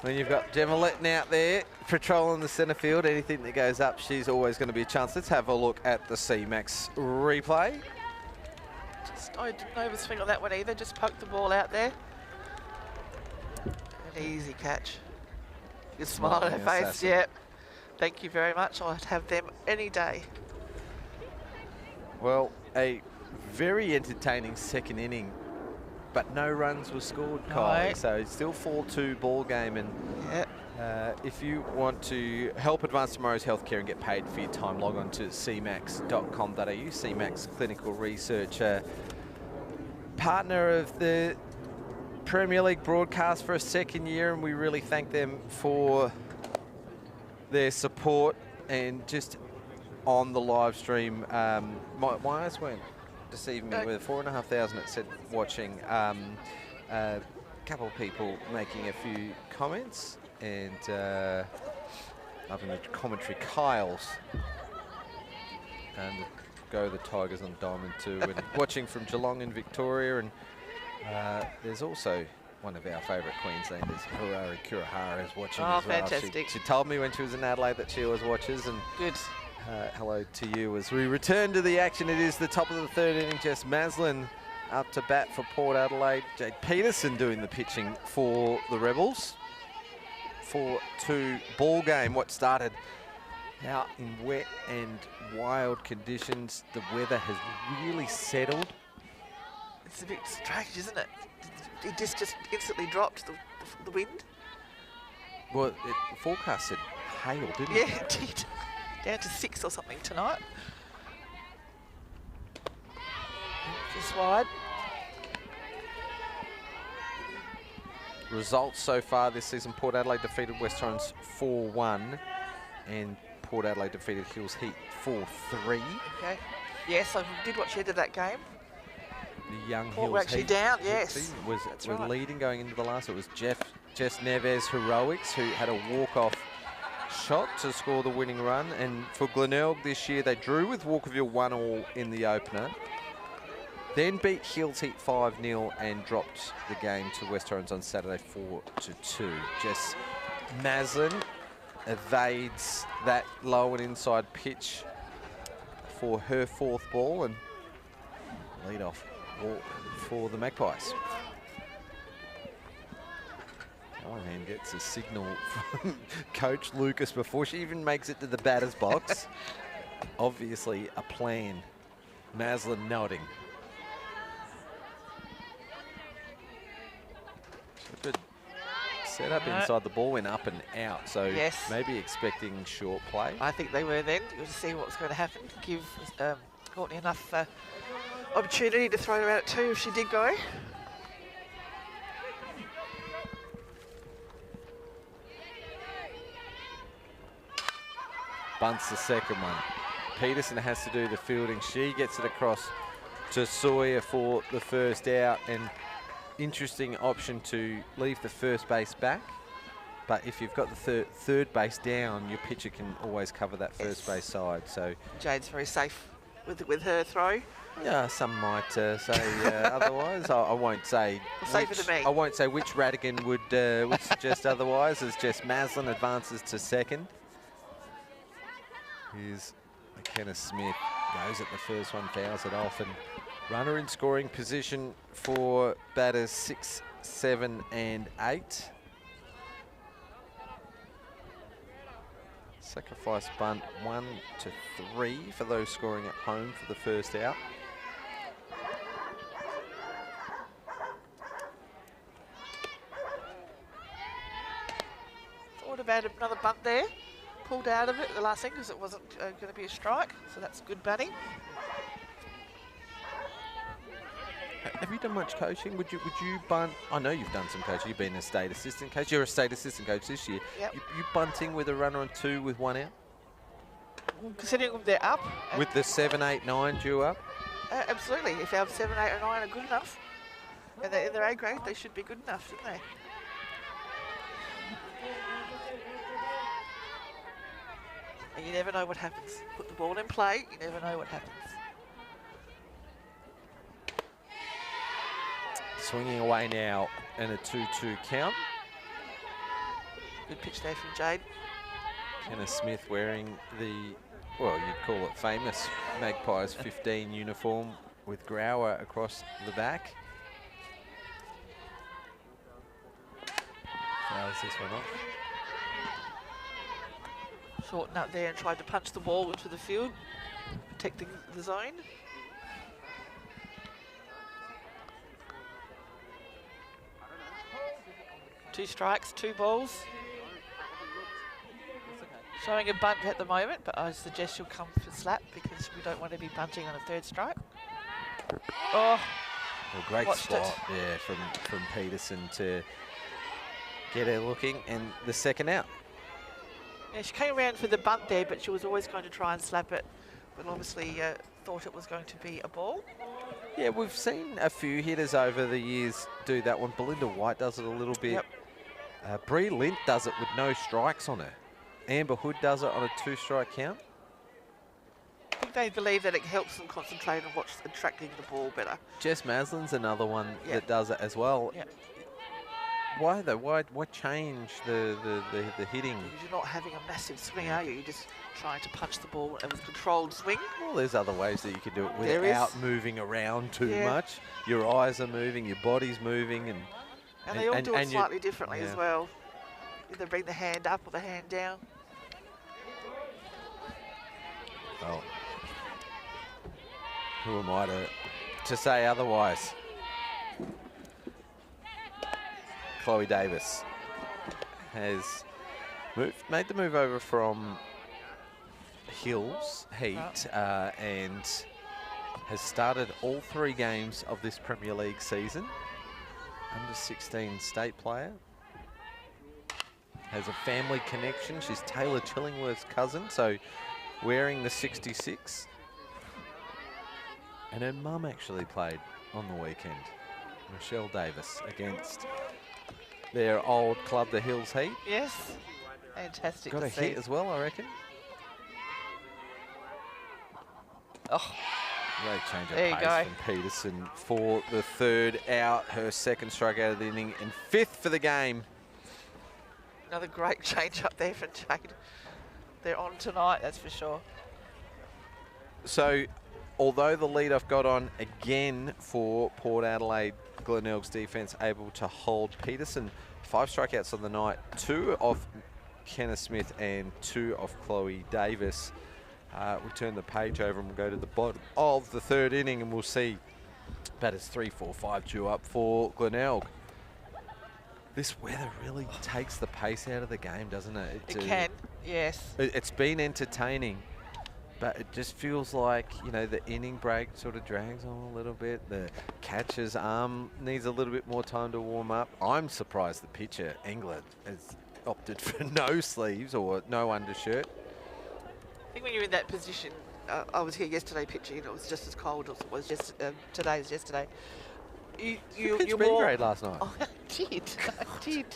when you've got Gemma Letton out there patrolling the centre field, anything that goes up, she's always going to be a chance. Let's have a look at the CMAX replay. I didn't overswing on that one either, just poked the ball out there. An easy catch. Good smile on her face, assassin. yep. Thank you very much, I'd have them any day. Well, a very entertaining second inning, but no runs were scored, Kylie. No. So it's still 4-2 ball game, and Yep. if you want to help advance tomorrow's healthcare and get paid for your time, log on to cmax.com.au. CMAX Clinical Research, partner of the Premier League broadcast for a second year, and we really thank them for their support. And just on the live stream, my eyes weren't deceiving me with 4,500 it said watching. A couple of people making a few comments, and up in the commentary, Kyle's and go the Tigers on Diamond 2, and watching from Geelong in Victoria, and there's also one of our favourite Queenslanders, Harari Kurahara, is watching Oh, as well. fantastic. She told me when she was in Adelaide that she always watches. And Good. hello to you as we return to the action. It is the top of the third inning. Jess Maslin up to bat for Port Adelaide. Jade Peterson doing the pitching for the Rebels. 4-2 ball game. What started out in wet and wild conditions. The weather has really settled. It's a bit strange, isn't it? It just instantly dropped the wind. Well, the forecast said hail, didn't it? Yeah, it did. Down to 6 or something tonight. Just wide. Results so far this season: Port Adelaide defeated West Torrens 4-1, and Port Adelaide defeated Hills Heat 4-3. Okay. Yes, I did watch the end of that game. The young Port Hills were actually Heat down, yes. team was right. leading going into the last. It was Jess Neves Heroics who had a walk-off shot to score the winning run, and for Glenelg this year they drew with Walkerville 1-1 in the opener. Then beat Hills Heat 5-0 and dropped the game to West Torrens on Saturday 4-2. Jess Maslin evades that low and inside pitch for her 4th ball and lead off for the Magpies. Callahan gets a signal from Coach Lucas before she even makes it to the batter's box. Obviously a plan. Maslin nodding. Good set up inside. The ball went up and out, so yes. Maybe expecting short play. I think they were then. We'll see what's going to happen. Give Courtney enough opportunity to throw her out at 2 if she did go. Bunts the second one. Peterson has to do the fielding. She gets it across to Sawyer for the first out, and interesting option to leave the first base back, but if you've got the third base down, your pitcher can always cover that first base side. So Jade's very safe with her throw. Yeah, some might say otherwise. I won't say. Safer than me. I won't say which Radigan would suggest otherwise, as Jess Maslin advances to second. Here's McKenna Smith, goes at the first one, fouls it off, and runner in scoring position for batters 6, 7 and 8. Sacrifice bunt 1 to 3 for those scoring at home for the first out. Thought about another bunt there. Pulled out of it the last thing because it wasn't going to be a strike, so that's good batting. Have you done much coaching? Would you bunt? I know you've done some coaching. You've been a state assistant coach. You're a state assistant coach this year. Yep. You bunting with a runner on 2 with 1 out? Considering they're up. With the 7, 8, 9 due up? Absolutely. If our 7, 8 and 9 are good enough, and they're in their A grade, they should be good enough, shouldn't they? And you never know what happens. Put the ball in play, you never know what happens. Swinging away now and a 2-2 count. Good pitch there from Jade. Kenna Smith wearing the, well, you'd call it famous Magpies 15 uniform with Grauer across the back. Fouls this one off. Shorten up there and tried to punch the ball into the field, protecting the zone. Two strikes, 2 balls. Showing a bunt at the moment, but I suggest you'll come for slap because we don't want to be bunting on a 3rd strike. Oh, Well, great spot there from Peterson to get her looking, and the second out. yeah, she came around for the bunt there, but she was always going to try and slap it, but obviously thought it was going to be a ball. Yeah, we've seen a few hitters over the years do that one. Belinda White does it a little bit. Yep. Bree Lint does it with no strikes on her. Amber Hood does it on a 2-strike count. I think they believe that it helps them concentrate on what's attracting the ball better. Jess Maslin's another one Yep. that does it as well. Yep. Why though? Why change the hitting? Because you're not having a massive swing, are you? You're just trying to punch the ball with a controlled swing. Well, there's other ways that you can do it There without is. moving around too Yeah. much. Your eyes are moving, your body's moving, And they all do it you- slightly differently as yeah. well. Either bring the hand up or the hand down. Well, who am I to say otherwise? Chloe Davis has made the move over from Hills Heat and has started all 3 games of this Premier League season. Under 16 state player. Has a family connection. She's Taylor Chillingworth's cousin, so wearing the 66. And her mum actually played on the weekend. Michelle Davis against their old club, the Hills Heat. Yes. Fantastic Got to a see. hit as well, I reckon. Oh, Great change of There you pace go. from Peterson for the 3rd out, her 2nd strikeout of the inning, and 5th for the game. another great change up there from Jade. They're on tonight, that's for sure. So, although the leadoff got on again for Port Adelaide, Glenelg's defence able to hold Peterson. 5 strikeouts on the night, 2 of Kenneth Smith and 2 of Chloe Davis. We turn the page over and we'll go to the bottom of the 3rd inning and we'll see batters 3, 4, 5 due up for Glenelg. This weather really takes the pace out of the game, doesn't it? It can, yes. It's been entertaining, but it just feels like, you know, the inning break sort of drags on a little bit. The catcher's arm needs a little bit more time to warm up. I'm surprised the pitcher, England, has opted for no sleeves or no undershirt. I think when you're in that position, I was here yesterday pitching and it was just as cold as it was just today as yesterday. You pitched B grade last night. Oh, I did. I did.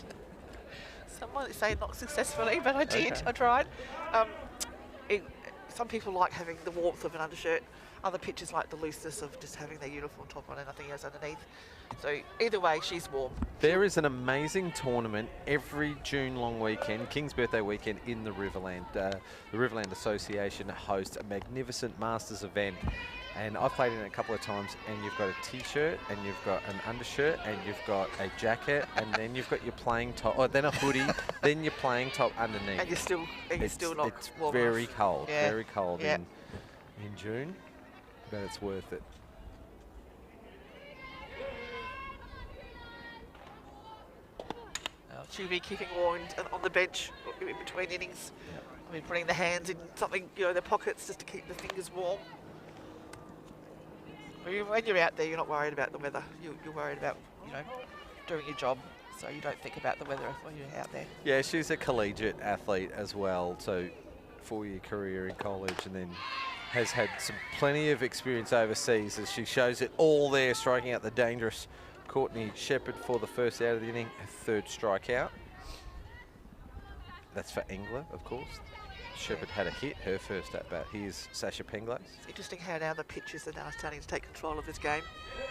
Someone say not successfully, but I did. Okay. I tried. Some people like having the warmth of an undershirt. Other pitchers like the looseness of just having their uniform top on and nothing else underneath. So either way, she's warm. There is an amazing tournament every June long weekend, King's Birthday weekend in the Riverland. The Riverland Association hosts a magnificent Masters event. And I've played in it a couple of times, and you've got a T-shirt, and you've got an undershirt, and you've got a jacket, and then you've got your playing top, or then a hoodie, then your playing top underneath. And you're still not It's warm very enough. cold, Yeah. very cold Yeah. in June, but it's worth it. She'll be keeping warm on the bench in between innings. Yep. I mean, putting the hands in something, you know, their pockets just to keep the fingers warm. When you're out there, you're not worried about the weather. You're worried about, you know, doing your job. So you don't think about the weather when you're out there. Yeah, she's a collegiate athlete as well, so 4-year career in college, and then has had plenty of experience overseas as she shows it all there, striking out the dangerous Courtney Shepherd for the 1st out of the inning, her 3rd strikeout. That's for Engler, of course. Shepherd had a hit, her 1st at bat. Here's Sasha Penglace. It's interesting how now the pitchers are now starting to take control of this game.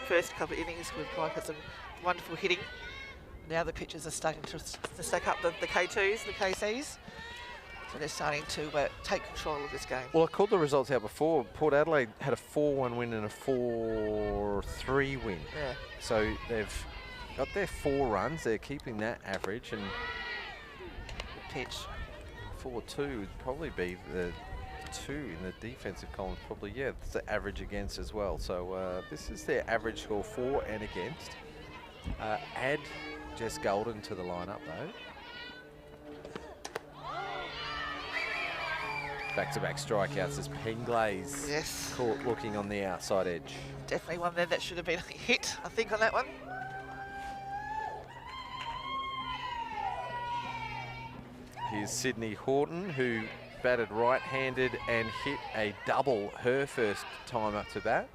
First couple of innings, we've had some wonderful hitting. Now the pitchers are starting to stack up the K2s, the KCs. So they're starting to take control of this game. Well, I called the results out before. Port Adelaide had a 4-1 win and a 4-3 win. Yeah. So they've got their 4 runs. They're keeping that average, and Good pitch. 4-2 would probably be the 2 in the defensive column. Probably, yeah, it's the average against as well. So this is their average score for and against. Add Jess Golden to the lineup though. Back-to-back strikeouts as Penglace Yes. caught looking on the outside edge. Definitely one there that should have been a hit, I think, on that one. Here's Sydney Horton, who batted right-handed and hit a double her 1st time up to bat.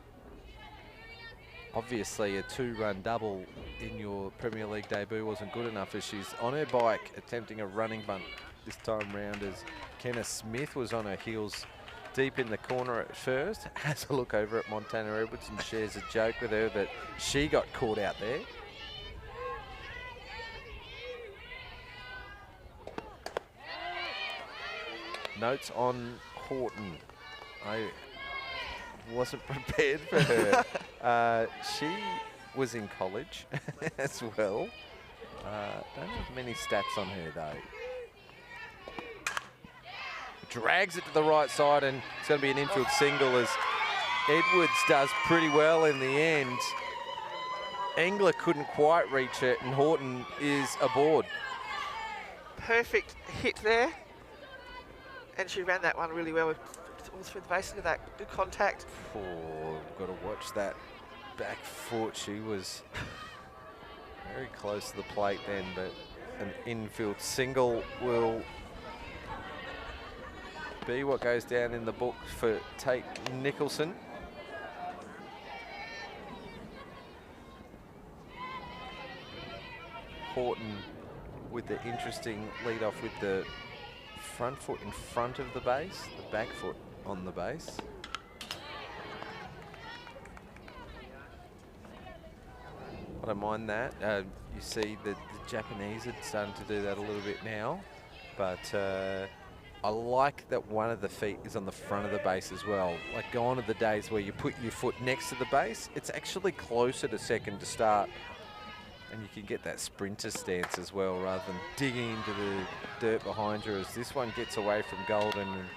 Obviously, a 2-run double in your Premier League debut wasn't good enough, as she's on her bike attempting a running bunt this time round, as Kenneth Smith was on her heels deep in the corner at first. Has a look over at Montana Edwards and shares a joke with her that she got caught out there. Notes on Horton. I wasn't prepared for her. She was in college as well. Don't have many stats on her though. Drags it to the right side, and it's going to be an infield single as Edwards does pretty well in the end. Engler couldn't quite reach it, and Horton is aboard. Perfect hit there. And she ran that one really well all through the base. Look at that, good contact. Oh, got to watch that back foot. She was very close to the plate then, but an infield single will be what goes down in the book for Tate Nicholson. Horton with the interesting lead off with the front foot in front of the base, the back foot on the base. I don't mind that. You see the Japanese are starting to do that a little bit now, but I like that one of the feet is on the front of the base as well. Like, gone are the days where you put your foot next to the base. It's actually closer to second to start, and you can get that sprinter stance as well rather than digging into the dirt behind you, as this one gets away from Golden, and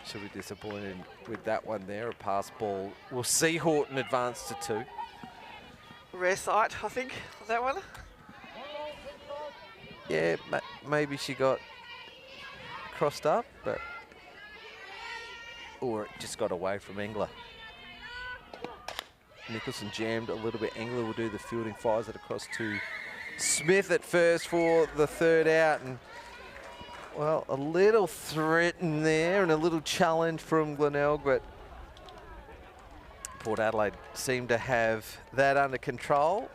she'll be disappointed with that one there, a pass ball. We'll see Horton advance to 2. Rare sight, I think, on that one. Yeah, maybe she got crossed up, but or it just got away from Engler. Nicholson jammed a little bit. Engler will do the fielding, fires it across to Smith at first for the 3rd out, and well, a little threatened there and a little challenge from Glenelg, but Port Adelaide seemed to have that under control.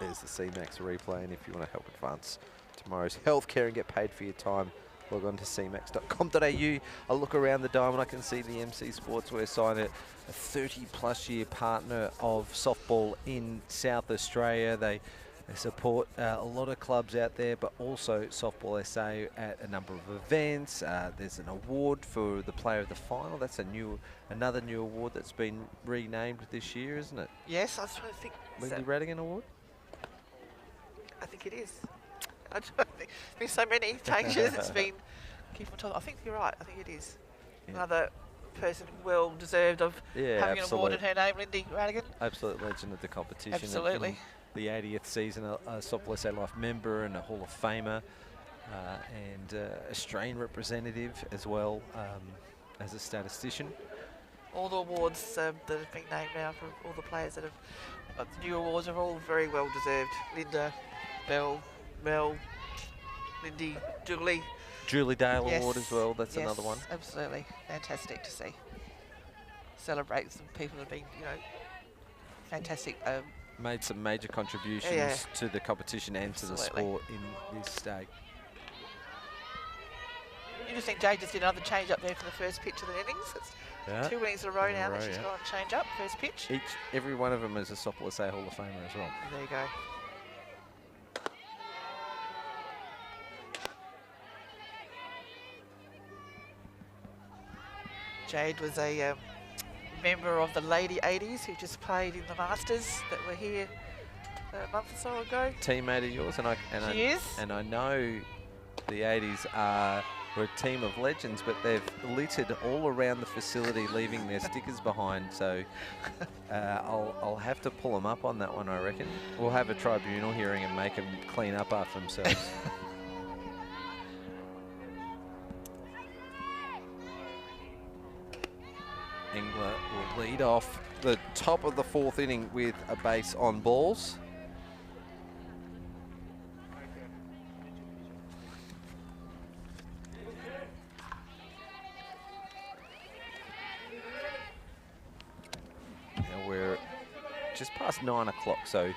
There's the CMAX replay, and if you want to help advance tomorrow's healthcare and get paid for your time, log on to cmax.com.au. I look around the diamond, I can see the MC Sportswear sign, a 30-plus year partner of softball in South Australia. They support a lot of clubs out there, but also Softball SA at a number of events. There's an award for the player of the final. That's another new award that's been renamed this year, isn't it? Yes, I was trying to think. Lindsay Radigan Award? I think it is. I don't think there's been so many changes. It's been keep on top. I think you're right. I think it is. Yeah. Another person well deserved of having an award in her name, Lindy Radigan. Absolute legend of the competition. Absolutely. The 80th season, a Softball SA Life member and a Hall of Famer, and Australian representative as well as a statistician. All the awards that have been named now for all the players that have the new awards are all very well deserved. Linda, Belle, Mel, Lindy, Julie. Julie Dale Award as well, that's another one. Absolutely, fantastic to see. Celebrate some people that have been, fantastic. Made some major contributions to the competition and to the sport in this state. Interesting, Jade just did another change up there for the first pitch of the innings. It's 2 innings in a row now that she's got to change up, first pitch. Every one of them is a Softball SA Hall of Famer as well. There you go. Jade was a member of the Lady 80s who just played in the Masters that were here a month or so ago. Teammate of yours, and I know the 80s were a team of legends, but they've littered all around the facility, leaving their stickers behind. So I'll have to pull them up on that one, I reckon. We'll have a tribunal hearing and make them clean up after themselves. Engler will lead off the top of the 4th inning with a base on balls. Now we're just past 9 o'clock, so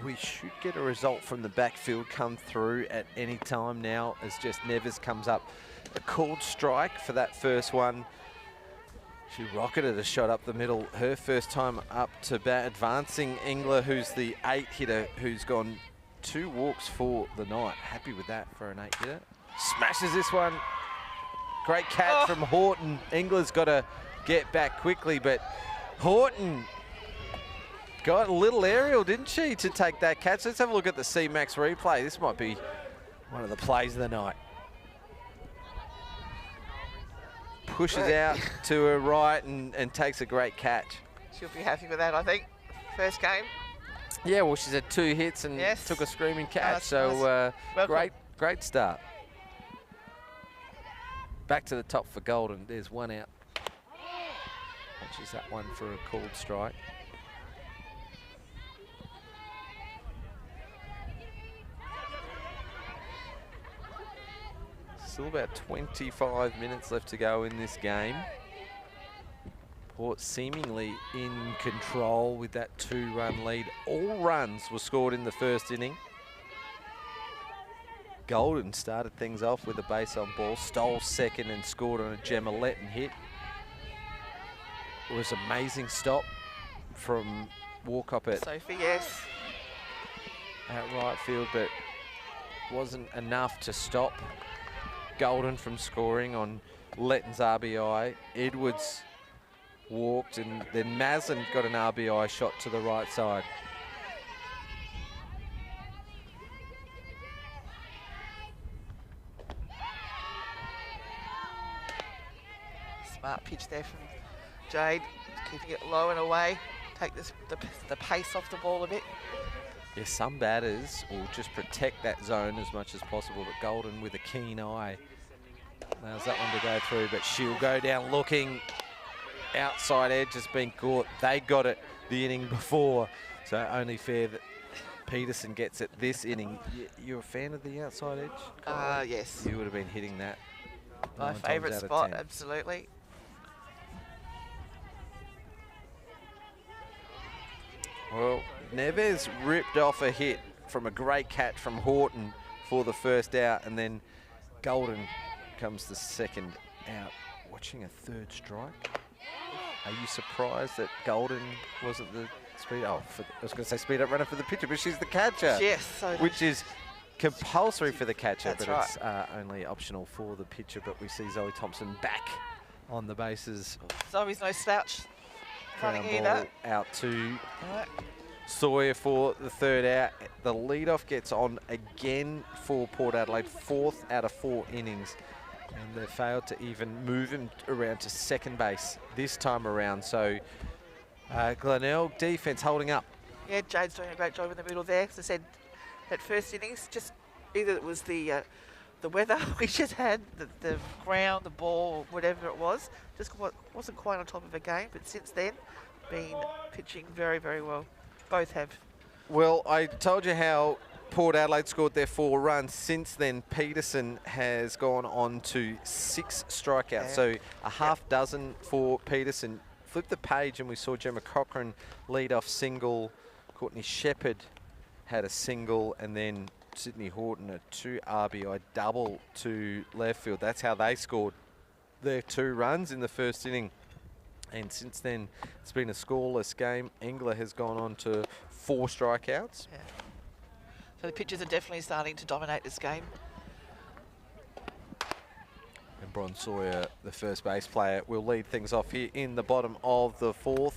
we should get a result from the backfield come through at any time now, as just Nevers comes up. A called strike for that first one. She rocketed a shot up the middle, her first time up to bat, advancing Engler, who's the 8 hitter, who's gone 2 walks for the night. Happy with that for an 8 hitter. Smashes this one Great catch from Horton. Engler's got to get back quickly, but Horton got a little aerial, didn't she, to take that catch? Let's have a look at the CMAX replay. This might be one of the plays of the night. Pushes out to her right and takes a great catch. She'll be happy with that, I think. First game. Yeah, well, she's had 2 hits and took a screaming catch. So great start. Back to the top for Golden. There's one out. Watches that one for a called strike. Still about 25 minutes left to go in this game. Port seemingly in control with that 2-run lead. All runs were scored in the first inning. Golden started things off with a base on ball, stole second and scored on a Gemma Letton hit. It was an amazing stop from Walkup at Sophie, yes. At right field, but wasn't enough to stop Golden from scoring on Letton's RBI. Edwards walked, and then Maslin got an RBI shot to the right side. Smart pitch there from Jade, keeping it low and away. Take the pace off the ball a bit. Yeah, some batters will just protect that zone as much as possible, but Golden with a keen eye allows that one to go through, but she'll go down looking. Outside edge has been caught. They got it the inning before, so only fair that Peterson gets it this inning. You're a fan of the outside edge? Yes. You would have been hitting that. My favourite spot, absolutely. Well, Neves ripped off a hit from a great catch from Horton for the first out, and then Golden comes the second out. Watching a third strike. Are you surprised that Golden wasn't the speed? I was going to say speed up runner for the pitcher, but she's the catcher. Yes. Which is compulsory for the catcher, That's but it's only optional for the pitcher. But we see Zoe Thompson back on the bases. Zoe's no slouch. Running Ground either. ball out to Sawyer for the third out. The leadoff gets on again for Port Adelaide, 4th out of 4 innings. And they failed to even move him around to second base this time around. So Glenelg defense holding up. Yeah, Jade's doing a great job in the middle there. As I said, that first innings, just either it was the weather we just had, the ground, the ball, whatever it was, just wasn't quite on top of a game. But since then, been pitching very, very well. Both have. Well, I told you how Port Adelaide scored their 4 runs. Since then, Peterson has gone on to 6 strikeouts. Yeah. So a half dozen for Peterson. Flip the page and we saw Gemma Cochran lead off single. Courtney Shepherd had a single, and then Sydney Horton a 2 RBI double to left field. That's how they scored their 2 runs in the first inning. And since then, it's been a scoreless game. Engler has gone on to 4 strikeouts. Yeah. So the pitchers are definitely starting to dominate this game. And Bron Sawyer, the first base player, will lead things off here in the bottom of the 4th.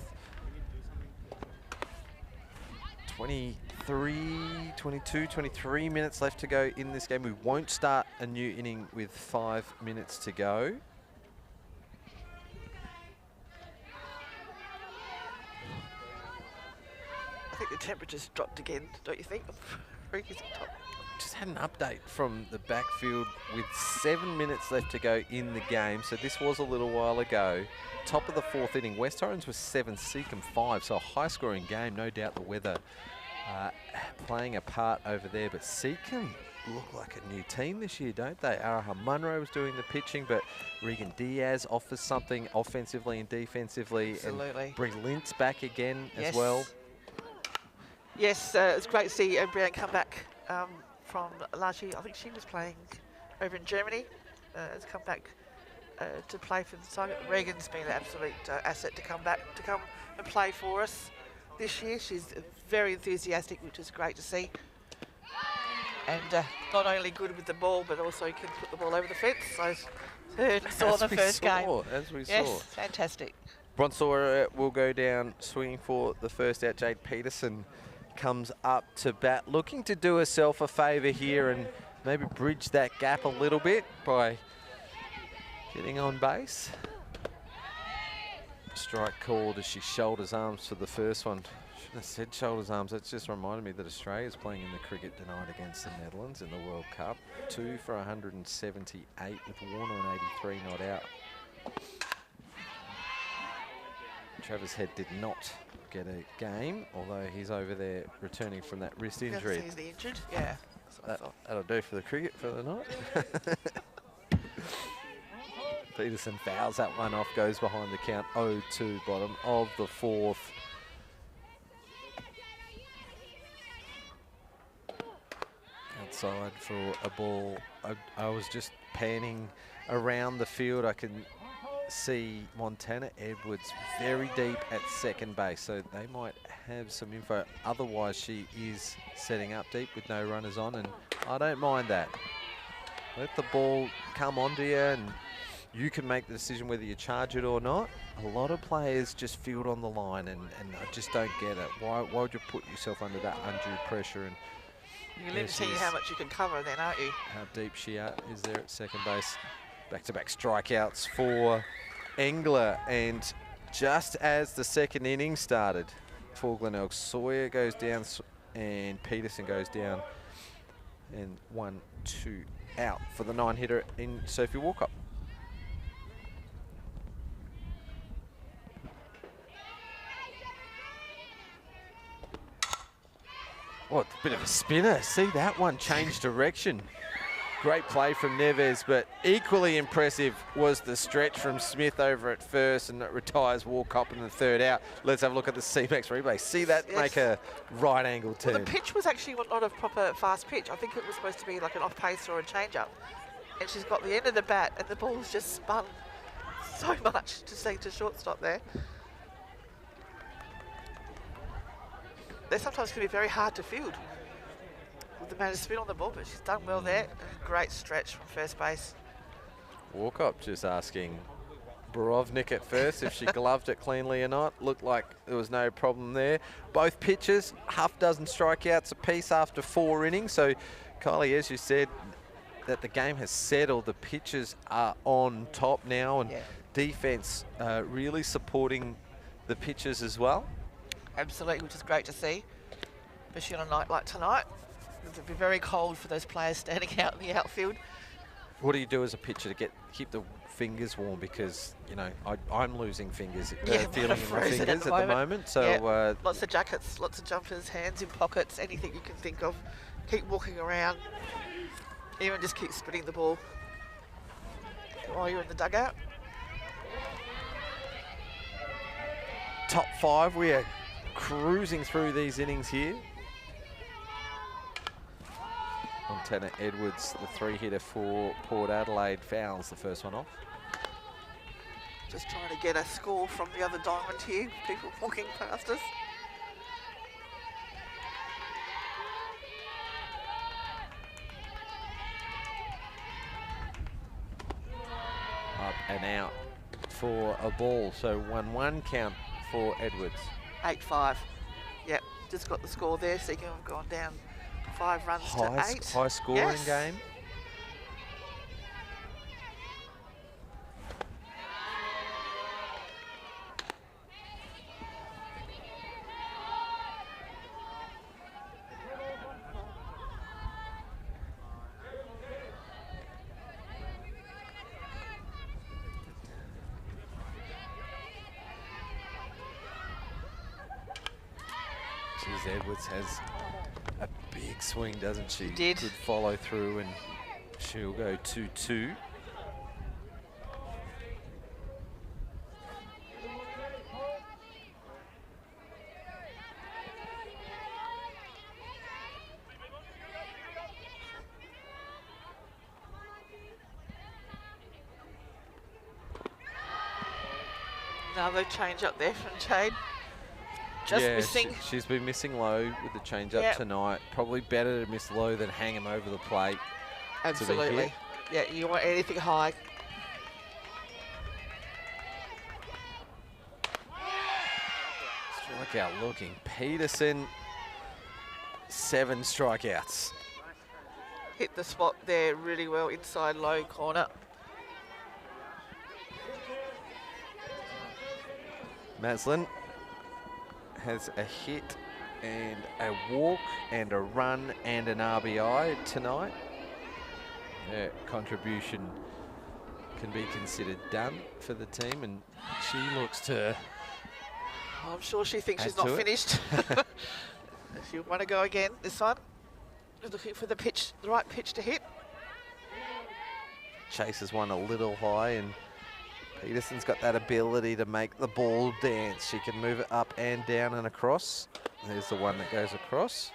23 minutes left to go in this game. We won't start a new inning with 5 minutes to go. I think the temperature's dropped again, don't you think? Just had an update from the backfield with 7 minutes left to go in the game. So this was a little while ago. Top of the 4th inning, West Torrens was 7, Seacombe 5. So a high-scoring game. No doubt the weather playing a part over there. But Seacombe look like a new team this year, don't they? Araha Munro was doing the pitching, but Regan Diaz offers something offensively and defensively. Absolutely. And Brie Lintz back again as well. Yes, it's great to see Brianne come back from largely, I think she was playing over in Germany, has come back to play for the side. Regan's been an absolute asset to come and play for us this year. She's very enthusiastic, which is great to see. And not only good with the ball, but also can put the ball over the fence. So heard and saw the first game. As we Yes, saw. fantastic. Bronsora will go down swinging for the first out. Jade Peterson comes up to bat, looking to do herself a favour here and maybe bridge that gap a little bit by getting on base. Strike called as she shoulders arms for the first one. Shouldn't have said shoulders arms. That's just reminded me that Australia's playing in the cricket tonight against the Netherlands in the World Cup. 2 for 178 with Warner and 83 not out. Travis Head did not get a game, although he's over there returning from that wrist injury. He's the injured, yeah. That'll do for the cricket for the night. Peterson fouls that one off, goes behind the count, 0-2 bottom of the fourth. Outside for a ball. I was just panning around the field. I can see Montana Edwards very deep at second base, so they might have some info. Otherwise, she is setting up deep with no runners on, and I don't mind that. Let the ball come onto you, and you can make the decision whether you charge it or not. A lot of players just field on the line, and I just don't get it. Why would you put yourself under that undue pressure? And you're limiting how much you can cover then, aren't you? How deep she is there at second base. Back-to-back strikeouts for Engler, and just as the second inning started for Glenelg, Sawyer goes down and Peterson goes down, and 1-2 out for the 9-hitter in Sophie Walkup. What a bit of a spinner. See that one change direction. Great play from Neves, but equally impressive was the stretch from Smith over at first, and it retires Walkup in the third out. Let's have a look at the CMAX replay. See that make a right angle turn. Well, the pitch was actually not a proper fast pitch. I think it was supposed to be like an off pace or a change up. And she's got the end of the bat, and the ball's just spun so much to say to shortstop there. They sometimes can be very hard to field with the amount of spin on the ball, but she's done well there. Great stretch from first base. Walkup just asking Borovnik at first if she gloved it cleanly or not. Looked like there was no problem there. Both pitchers, half dozen strikeouts apiece after 4 innings. So, Kylie, as you said, that the game has settled. The pitchers are on top now, and defense really supporting the pitchers as well. Absolutely, which is great to see, especially on a night like tonight. It'll be very cold for those players standing out in the outfield. What do you do as a pitcher to keep the fingers warm? Because, you know, I'm losing fingers, feeling in my fingers at the moment. So lots of jackets, lots of jumpers, hands in pockets, anything you can think of. Keep walking around, even just keep spinning the ball while you're in the dugout. Top 5, we are cruising through these innings here. Montana Edwards, the 3-hitter for Port Adelaide, fouls the first one off. Just trying to get a score from the other diamond here, people walking past us. Up and out for a ball, so 1-1 count for Edwards. 8-5. Yep, just got the score there, so you can have gone down 5 runs to 8. High scoring game. Edwards has a big swing, doesn't she? Did. Good follow through, and she'll go 2-2. Another change up there from Jade. Just missing. She's been missing low with the change up tonight. Probably better to miss low than hang him over the plate. Absolutely. Yeah, you want anything high. Strikeout looking. Peterson, 7 strikeouts. Hit the spot there really well, inside low corner. Maslin has a hit and a walk and a run and an RBI tonight. Her contribution can be considered done for the team, and she looks to... I'm sure she thinks she's add not to it. finished. She'll want to go again this one. Looking for the pitch, the right pitch to hit. Chases one a little high, and Peterson's got that ability to make the ball dance. She can move it up and down and across. There's the one that goes across.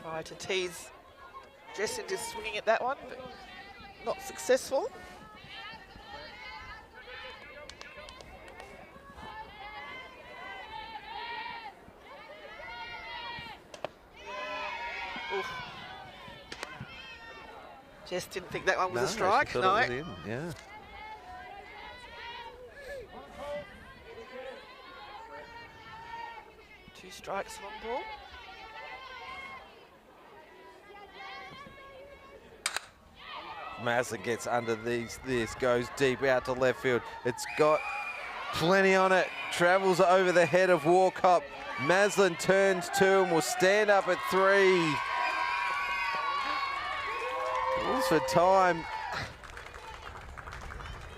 Try to tease Jess into swinging at that one, but not successful. Oof. Jess didn't think that one was a strike. She thought it was in, yeah. Two strikes, long ball. Maslin gets under these. This goes deep out to left field. It's got plenty on it. Travels over the head of Walcott. Maslin turns 2 and will stand up at 3. Calls for time.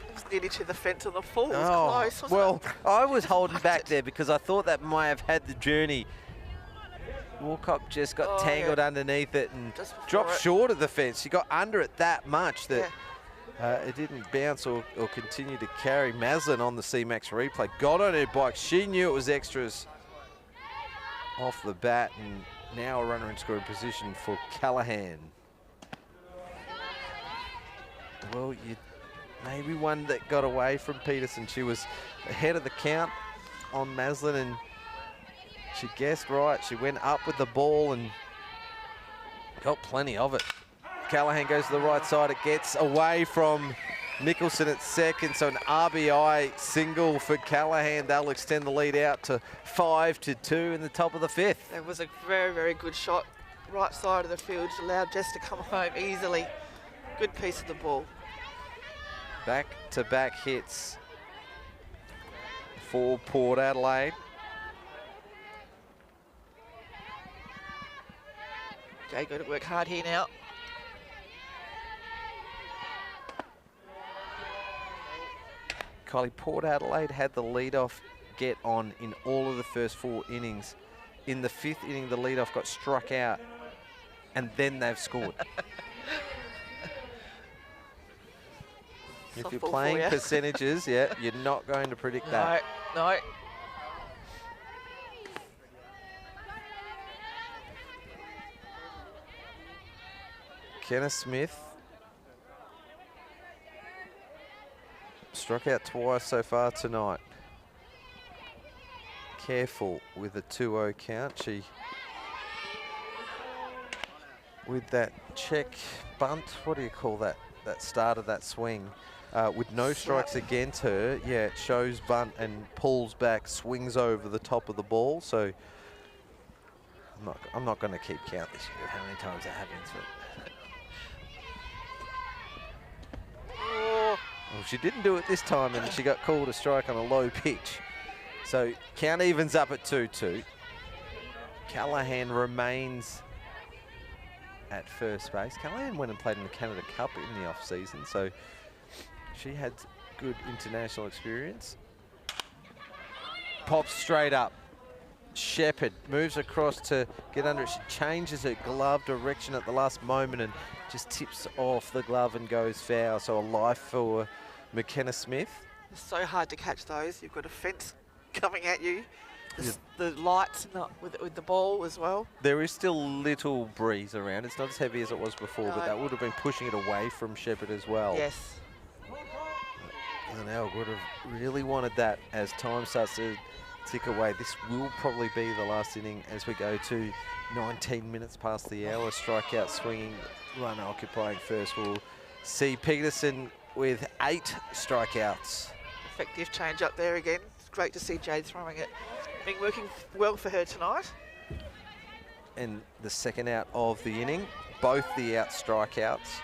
It was nearly to the fence on the full. It was close, wasn't well, it? I was holding back there because I thought that might have had the journey. Walcott just got tangled underneath it and dropped short of the fence. She got under it that much that it didn't bounce or continue to carry. Maslin on the CMAX replay got on her bike. She knew it was extras off the bat, and now a runner in scoring position for Callahan. Well, maybe one that got away from Peterson. She was ahead of the count on Maslin, and she guessed right. She went up with the ball and got plenty of it. Callahan goes to the right side. It gets away from Nicholson at second, so an RBI single for Callahan. They'll extend the lead out to 5-2 in the top of the 5th. It was a very, very good shot. Right side of the field, allowed Jess to come home easily. Good piece of the ball. Back-to-back hits for Port Adelaide. Jay got to work hard here now. Kylie, Port Adelaide had the leadoff get on in all of the first 4 innings. In the 5th inning, the leadoff got struck out, and then they've scored. If you're playing percentages, you're not going to predict that. No. Kenneth Smith struck out twice so far tonight. Careful with a 2-0 count. She, with that check bunt, what do you call that? That start of that swing. With no strikes against her, it shows bunt and pulls back, swings over the top of the ball. So I'm not going to keep count this year how many times that happens. Well, she didn't do it this time, and she got called a strike on a low pitch. So count evens up at 2-2. Callahan remains at first base. Callahan went and played in the Canada Cup in the off-season, so she had good international experience. Pops straight up. Shepherd moves across to get under it. She changes her glove direction at the last moment and just tips off the glove and goes foul. So a life for McKenna Smith. It's so hard to catch those. You've got a fence coming at you. The lights with the ball as well. There is still little breeze around. It's not as heavy as it was before, but that would have been pushing it away from Shepherd as well. Yes. Glenelg would have really wanted that as time starts to tick away. This will probably be the last inning as we go to 19 minutes past the hour. Strikeout swinging, runner occupying first. We'll see Peterson with 8 strikeouts. Effective change up there again. great to see Jade throwing it. Been working well for her tonight. And the second out of the inning, both the out strikeouts.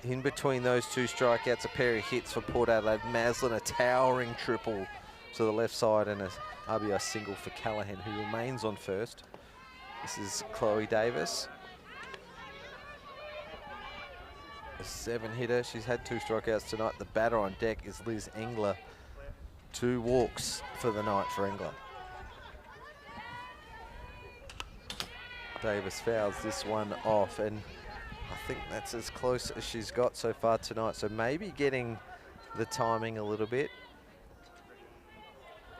In between those two strikeouts, a pair of hits for Port Adelaide. Maslin, a towering triple to the left side, and a RBI single for Callahan, who remains on first. This is Chloe Davis. A 7-hitter. She's had 2 strikeouts tonight. The batter on deck is Liz Engler. 2 walks for the night for Engler. Davis fouls this one off, and I think that's as close as she's got so far tonight. So maybe getting the timing a little bit.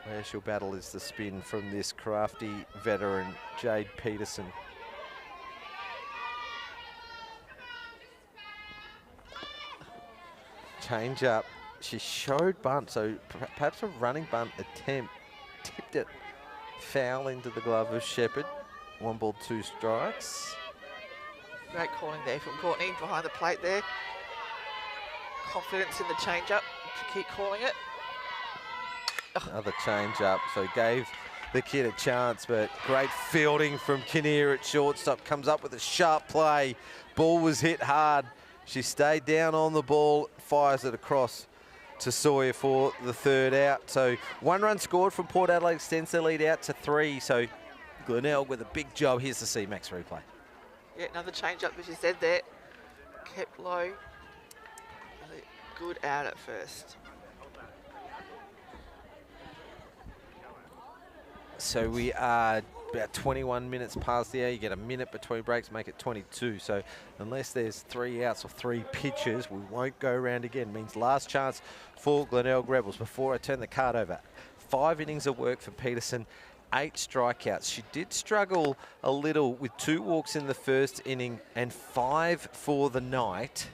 Where she'll battle is the spin from this crafty veteran, Jade Peterson. Change up. She showed bunt, so perhaps a running bunt attempt. Tipped it foul into the glove of Shepherd. 1 ball, 2 strikes. Great calling there from Courtney behind the plate there. Confidence in the change-up to keep calling it. Another change-up, so gave the kid a chance, but great fielding from Kinnear at shortstop. Comes up with a sharp play. Ball was hit hard. She stayed down on the ball, fires it across to Sawyer for the 3rd out. So 1 run scored from Port Adelaide, extends their lead out to 3. So Glenelg with a big job. Here's the CMAX replay. Yeah, another change-up, as you said there. Kept low. Good out at first. So we are about 21 minutes past the hour. You get a minute between breaks, make it 22. So unless there's 3 outs or 3 pitches, we won't go around again. Means last chance for Glenelg Rebels. Before I turn the card over, 5 innings of work for Peterson, 8 strikeouts. She did struggle a little with 2 walks in the first inning and 5 for the night.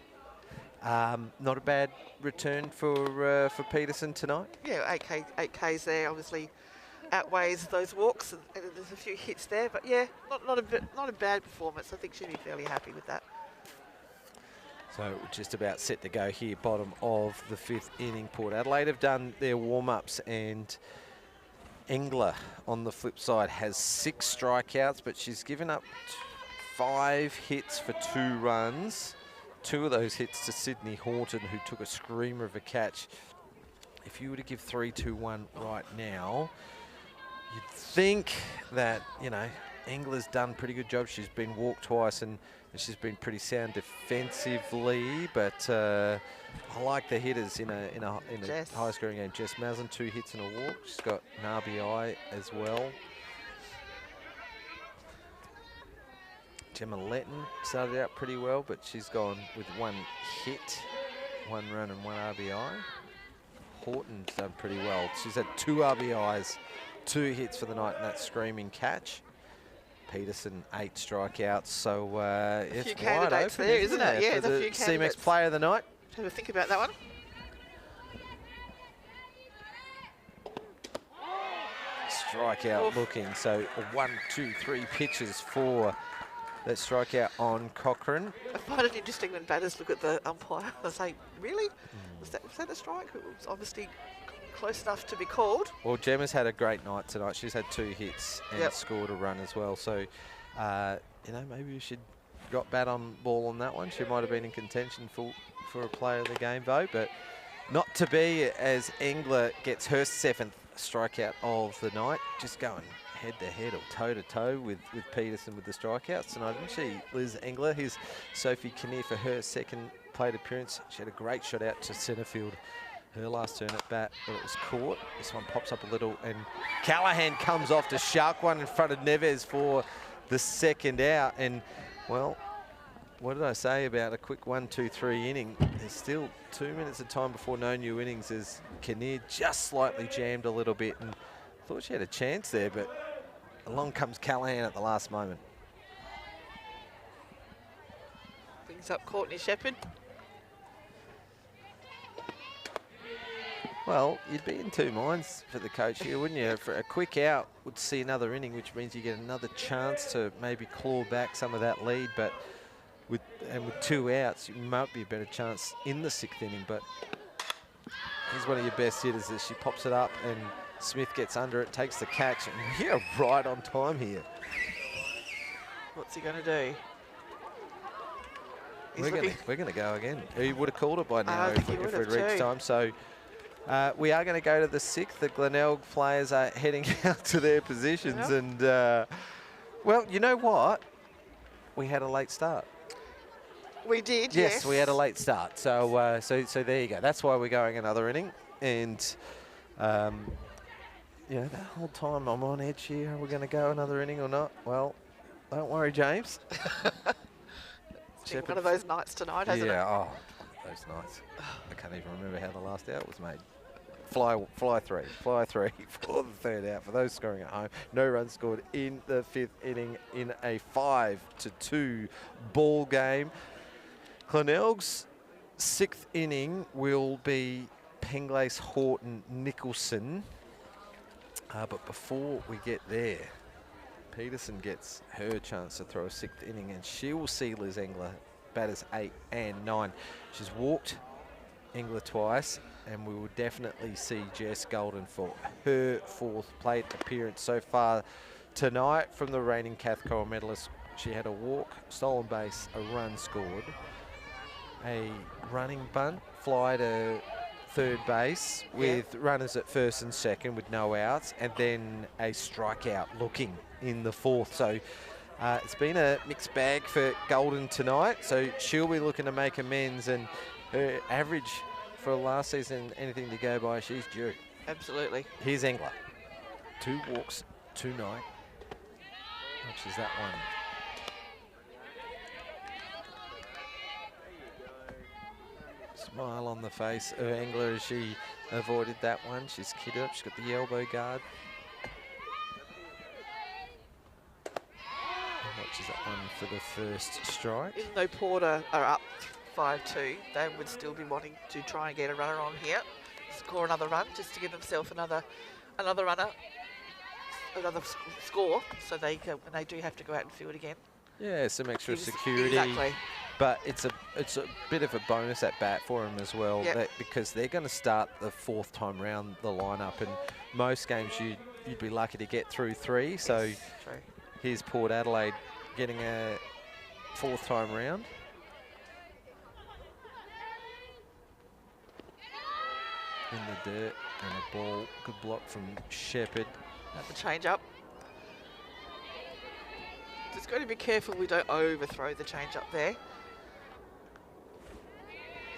Not a bad return for Peterson tonight. Yeah, 8 Ks there, obviously outweighs those walks, and there's a few hits there, but yeah, not a bad performance. I think she'll be fairly happy with that. So just about set to go here, bottom of the 5th inning. Port Adelaide have done their warm-ups, and Engler on the flip side has 6 strikeouts, but she's given up 5 hits for 2 runs. 2 of those hits to Sydney Horton, who took a screamer of a catch. If you were to give 3-2-1 right now, you'd think that, you know, Engler's done a pretty good job. She's been walked twice and she's been pretty sound defensively, but I like the hitters in a high-scoring game. Jess Maslin, 2 hits and a walk. She's got an RBI as well. Gemma Letton started out pretty well, but she's gone with 1 hit, 1 run and 1 RBI. Horton's done pretty well. She's had 2 RBIs, 2 hits for the night, and that screaming catch. Peterson, 8 strikeouts, so it's wide open there, isn't it? Yeah, for the a few CMAX player of the night. Have a think about that one. Strikeout looking, so 1, 2, 3 pitches for that strikeout on Cochrane. I find it interesting when batters look at the umpire and say, really? Was that a strike? It was obviously close enough to be called. Well, Gemma's had a great night tonight. She's had 2 hits and scored a run as well. So, you know, maybe we should got bat on ball on that one. She might have been in contention for a player of the game vote, but not to be, as Engler gets her 7th strikeout of the night. Just going head-to-head or toe-to-toe with Peterson with the strikeouts tonight, didn't she, Liz Engler? Here's Sophie Kinnear for her 2nd plate appearance. She had a great shot out to centre field. Her last turn at bat, but it was caught. This one pops up a little, and Callahan comes off to shark one in front of Neves for the 2nd out. And, well, what did I say about a quick 1, 2, 3 inning? There's still 2 minutes of time before no new innings, as Kinnear just slightly jammed a little bit, and thought she had a chance there, but along comes Callahan at the last moment. Brings up Courtney Shepherd. Well, you'd be in 2 minds for the coach here, wouldn't you? For a quick out would see another inning, which means you get another chance to maybe claw back some of that lead. But with 2 outs, you might be a better chance in the 6th inning. But He's one of your best hitters as she pops it up and Smith gets under it, takes the catch. And we're right on time here. What's he going to do? We're gonna go again. He would have called it by now if we'd reached time. So we are going to go to the 6th. The Glenelg players are heading out to their positions. Yep. And, well, you know what? We had a late start. We did, yes. We had a late start. So, so there you go. That's why we're going another inning. And, you know, that whole time I'm on edge here. Are we going to go another inning or not? Well, don't worry, James. One of those nights tonight, hasn't it? Yeah, oh, those nights. I can't even remember how the last out was made. Fly three for the third out. For those scoring at home, no runs scored in the 5th inning in a 5-2 ball game. Glenelg's 6th inning will be Penglace, Horton, Nicholson. But before we get there, Peterson gets her chance to throw a 6th inning, and she will see Liz Engler batters 8 and 9. She's walked Engler twice, and we will definitely see Jess Golden for her 4th plate appearance so far tonight from the reigning Cathcart medalist. She had a walk, stolen base, a run scored, a running bunt, fly to 3rd base with runners at 1st and 2nd with no outs, and then a strikeout looking in the 4th. So it's been a mixed bag for Golden tonight. So she'll be looking to make amends, and her average for last season, anything to go by, she's due. Absolutely. Here's Engler. 2 walks, 2 9. Which is that one? Smile on the face of Engler as she avoided that one. She's kitted up. She's got the elbow guard. Which is that one for the 1st strike. Even though Porter are up 5-2, they would still be wanting to try and get a runner on here, score another run, just to give themselves another runner, another score, so they do have to go out and field again. Yeah, some extra security. Exactly. But it's a bit of a bonus at bat for them as well, because they're going to start the 4th time round the lineup, and most games you'd be lucky to get through 3. So here's Port Adelaide getting a 4th time round. In the dirt, and a ball, good block from Shepherd. Another change up. Just got to be careful we don't overthrow the change up there.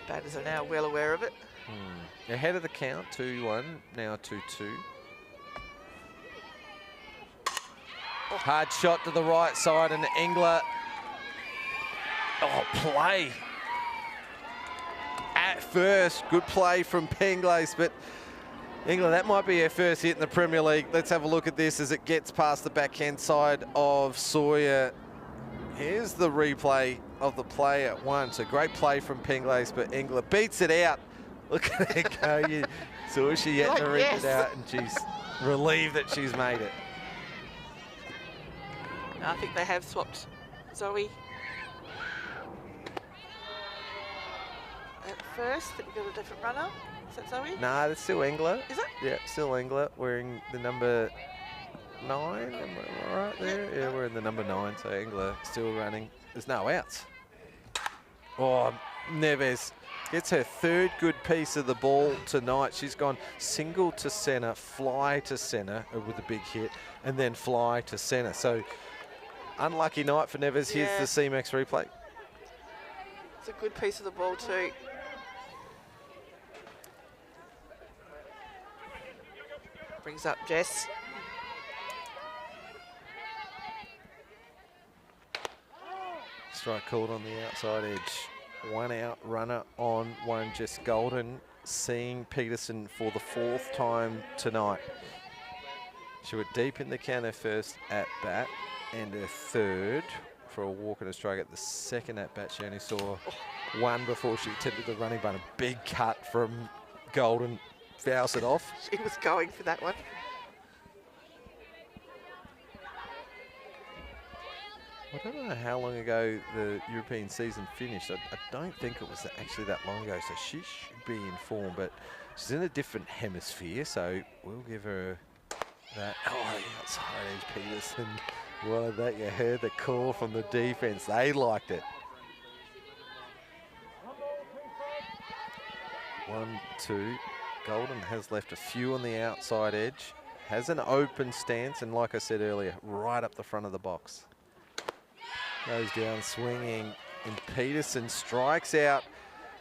Batters are now well aware of it. Ahead of the count, 2-1, now 2-2. Hard shot to the right side, and Engler. Oh, play. At first, good play from Penglace, but Engler, that might be her first hit in the Premier League. Let's have a look at this as it gets past the backhand side of Sawyer. Here's the replay of the play at once. A great play from Penglace, but Engler beats it out. Look at it go. You saw she had to rip it out, and she's relieved that she's made it. I think they have swapped Zoe at first. I think we've got a different runner. Is that Zoe? Nah, that's still Engler. Is it? Yeah, still Engler, wearing the number 9. Am I right there? Yeah, we're in the number 9, so Engler still running. There's no outs. Oh, Neves gets her 3rd good piece of the ball tonight. She's gone single to centre, fly to centre with a big hit, and then fly to centre. So unlucky night for Neves. Here's the CMAX replay. It's a good piece of the ball too. Brings up Jess. Strike called on the outside edge. 1 out, runner on 1. Jess Golden seeing Peterson for the 4th time tonight. She went deep in the count her 1st at bat and her 3rd for a walk and a strike. At the 2nd at bat, she only saw 1 before she attempted the running bunt. A big cut from Golden, fouls it off. She was going for that one. I don't know how long ago the European season finished. I don't think it was actually that long ago, so she should be in form. But She's in a different hemisphere, so we'll give her that. Oh, the outside edge, Peterson. Well, that you heard the call from the defense. They liked it. 1, 2. Golden has left a few on the outside edge. Has an open stance, and like I said earlier, right up the front of the box. Goes down swinging, and Peterson strikes out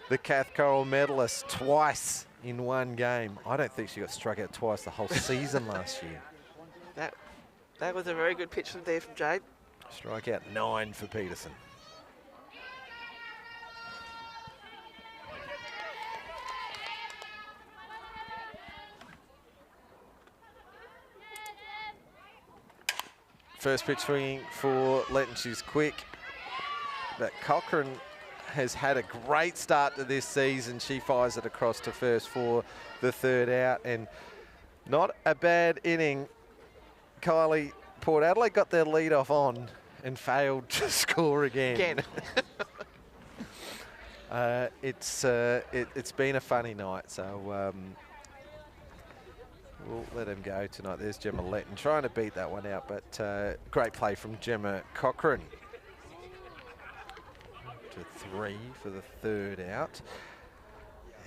the Cath Coral medalist twice in one game. I don't think she got struck out twice the whole season last year. That was a very good pitch from there from Jade. Strikeout 9 for Peterson. First pitch swinging for Letton. She's quick. But Cochrane has had a great start to this season. She fires it across to first for the third out. And not a bad inning. Kylie, Port Adelaide got their lead off on and failed to score again. It's been a funny night, so we'll let him go tonight. There's Gemma Letton trying to beat that one out, but great play from Gemma Cochrane. To 3 for the third out.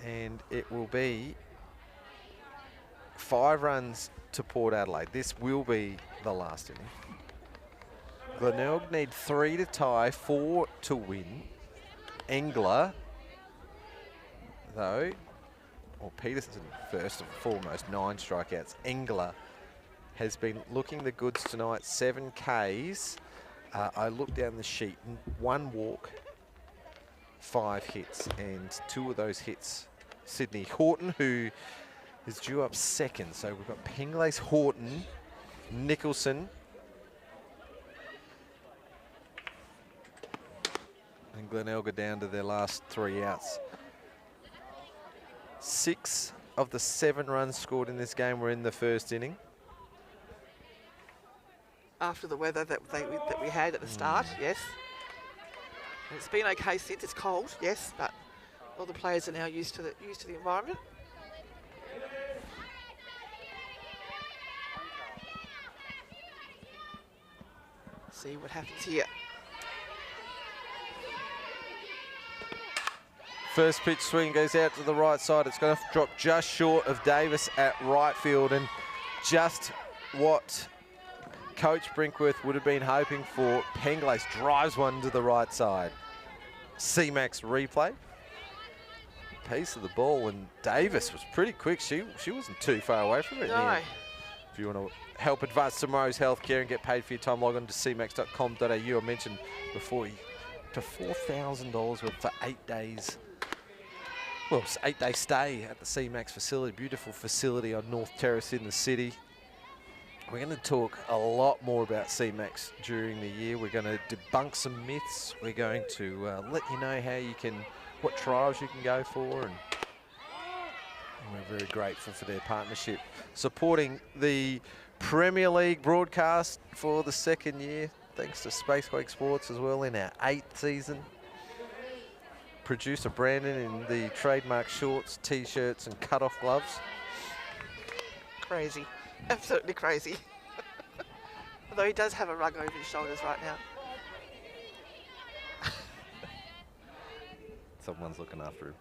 And it will be 5 runs to Port Adelaide. This will be the last inning. Glenelg need 3 to tie, 4 to win. Engler, though, or Peterson first and foremost, 9 strikeouts. Engler has been looking the goods tonight, 7 Ks. I looked down the sheet, 1 walk, 5 hits, and 2 of those hits, Sydney Horton, who is due up second. So we've got Penglace, Horton, Nicholson, and Glenelg down to their last 3 outs. 6 of the 7 runs scored in this game were in the first inning. After the weather that we had at the start, yes. And it's been okay since. It's cold, yes, but all the players are now used to the environment. See what happens here. First pitch swing goes out to the right side. It's going to drop just short of Davis at right field, and just what Coach Brinkworth would have been hoping for. Penglace drives one to the right side. CMAX replay. Piece of the ball, and Davis was pretty quick. She wasn't too far away from it. No. If you want to help advance tomorrow's healthcare and get paid for your time, log on to cmax.com.au. I mentioned before, to $4,000 worth for 8 days. Well, it's 8-day stay at the CMAX facility. Beautiful facility on North Terrace in the city. We're going to talk a lot more about CMAX during the year. We're going to debunk some myths. We're going to let you know how you can, what trials you can go for, and we're very grateful for their partnership, supporting the Premier League broadcast for the 2nd year, thanks to Spacequake Sports as well in our 8th season. Producer Brandon in the trademark shorts, t-shirts and cut-off gloves. Crazy. Absolutely crazy. Although he does have a rug over his shoulders right now. Someone's looking after him.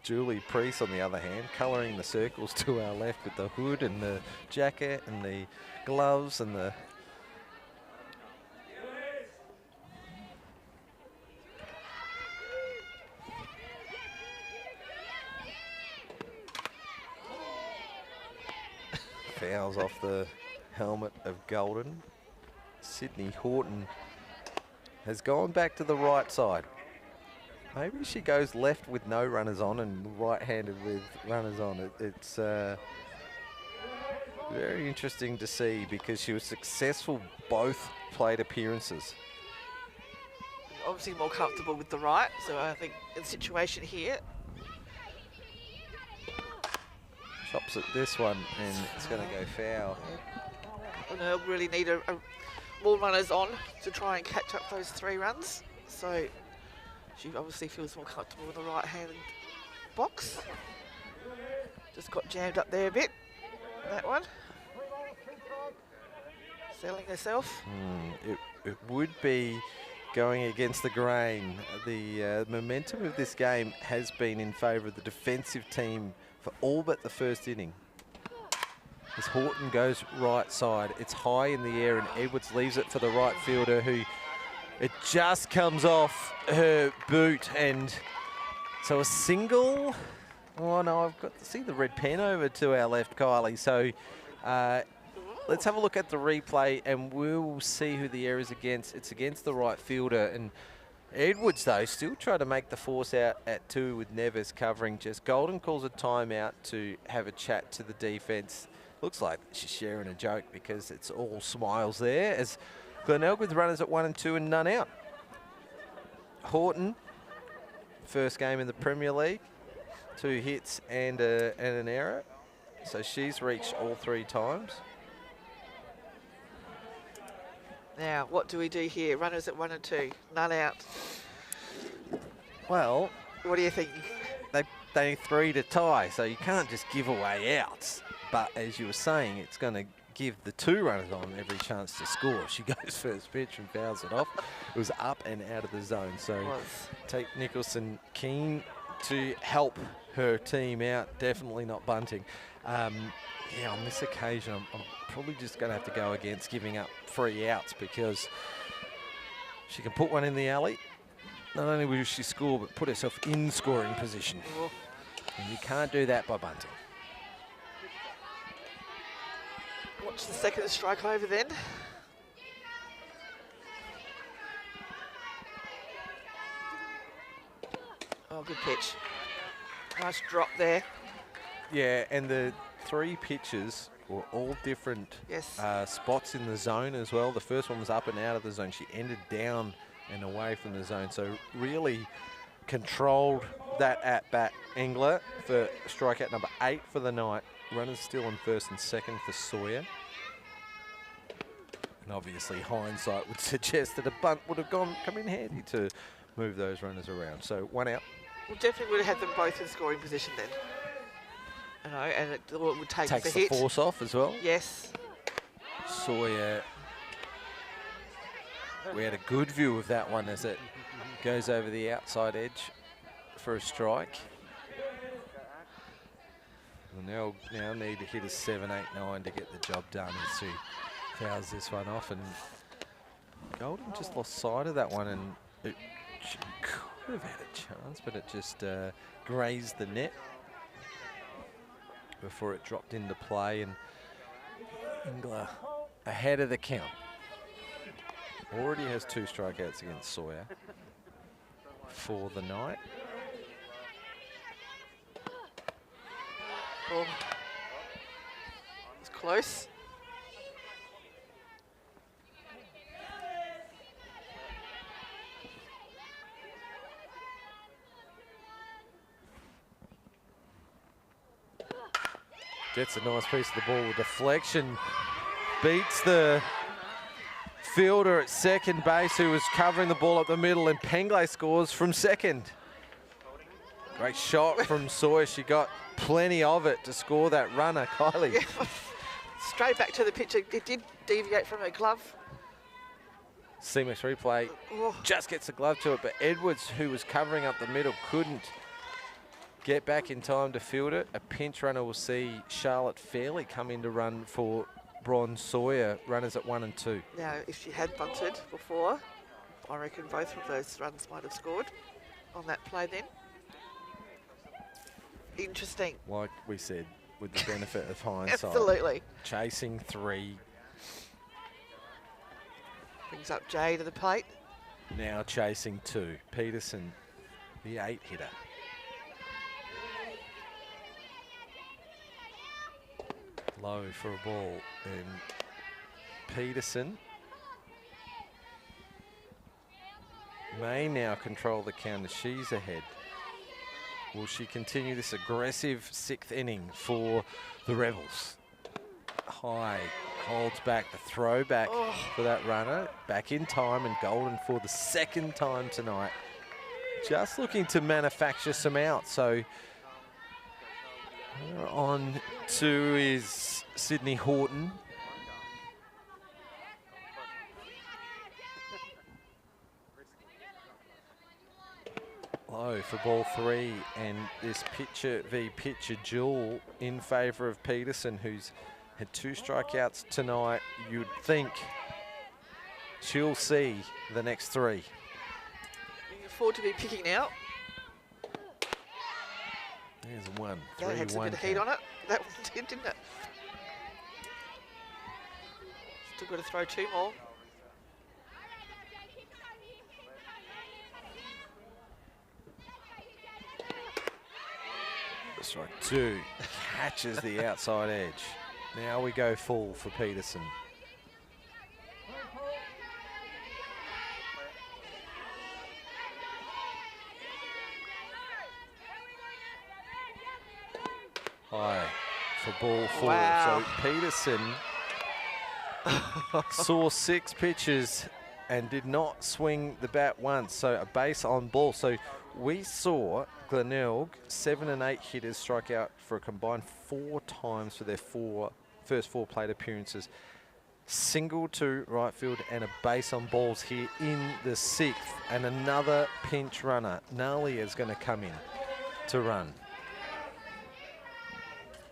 Julie Priest, on the other hand, colouring the circles to our left with the hood and the jacket and the gloves and the... fouls off the helmet of Golden. Sydney Horton has gone back to the right side. Maybe she goes left with no runners on and right-handed with runners on. It's very interesting to see, because she was successful both plate appearances. Obviously more comfortable with the right, so I think in the situation here. Chops at this one, and it's going to go foul. And they'll really need more runners on to try and catch up those 3 runs. So She obviously feels more comfortable in the right-hand box. Just got jammed up there a bit, that one. Settling herself. It would be going against the grain. The momentum of this game has been in favour of the defensive team for all but the first inning. As Horton goes right side, it's high in the air and Edwards leaves it for the right fielder who it just comes off her boot, and so a single. Oh no, I've got to see the red pen over to our left, Kylie. So let's have a look at the replay and we'll see who the error is against. It's against the right fielder, and Edwards though still trying to make the force out at 2 with Neves covering. Just Golden calls a timeout to have a chat to the defence. Looks like she's sharing a joke because it's all smiles there as Glenelg with runners at 1 and 2 and none out. Horton, first game in the Premier League, 2 hits and an error. So she's reached all 3 times. Now, what do we do here? Runners at 1 and 2, none out. Well, What do you think? they need 3 to tie, so you can't just give away outs. But as you were saying, it's going to give the 2 runners on every chance to score. If she goes first pitch and fouls it off, it was up and out of the zone. So Tate Nicholson keen to help her team out, definitely not bunting. Yeah, on this occasion, I'm probably just going to have to go against giving up 3 outs because she can put one in the alley. Not only will she score, but put herself in scoring position. Oh. And you can't do that by bunting. Watch the second strike over then. Oh, good pitch. Nice drop there. Yeah, and the 3 pitches were all different Yes. spots in the zone as well. The first one was up and out of the zone. She ended down and away from the zone. So really controlled that at-bat. Engler for strikeout number 8 for the night. Runners still on first and second for Sawyer. And obviously hindsight would suggest that a bunt would have come in handy to move those runners around. So 1 out. We definitely would have had them both in scoring position then. You know, and it would take Takes the the hit. force off as well. Yes. Sawyer. We had a good view of that one as it goes over the outside edge for a strike. We'll now need to hit a 7, 8, 9 to get the job done as she fouls this one off. And Golden just lost sight of that one, and she could have had a chance, but it just grazed the net before it dropped into play. And Engler ahead of the count. Already has 2 strikeouts against Sawyer for the night. Oh. It's close. Gets a nice piece of the ball with deflection. Beats the fielder at second base who was covering the ball up the middle, and Penglay scores from second. Great shot from Sawyer. She got plenty of it to score that runner, Kylie. Yeah. Straight back to the pitch. It did deviate from her glove. CMAX replay just gets the glove to it, but Edwards, who was covering up the middle, couldn't get back in time to field it. A pinch runner will see Charlotte Fairley come in to run for Bron Sawyer, runners at 1 and 2. Now, if she had bunted before, I reckon both of those runs might have scored on that play then. Interesting. Like we said, with the benefit of hindsight. Absolutely. Chasing 3. Brings up Jay to the plate. Now chasing 2. Peterson, the 8 hitter. Low for a ball, and Peterson may now control the count as she's ahead. Will she continue this aggressive 6th inning for the Rebels? High, holds back the throwback for that runner. Back in time, and Golden for the 2nd time tonight just looking to manufacture some out. So on to is Sydney Horton. Low for ball 3, and this pitcher v pitcher duel in favour of Peterson, who's had 2 strikeouts tonight. You'd think she'll see the next 3. Looking forward to be picking out. There's one. That had some bit of heat on it. That one did, didn't it? Still got to throw 2 more. Strike 2, catches the outside edge. Now we go full for Peterson. High for ball 4. Wow. So Peterson saw 6 pitches and did not swing the bat once. So a base on ball. So we saw Glenelg, 7 and 8 hitters, strike out for a combined 4 times for their first 4 plate appearances. Single to right field and a base on balls here in the 6th. And another pinch runner. Gnarly is going to come in to run.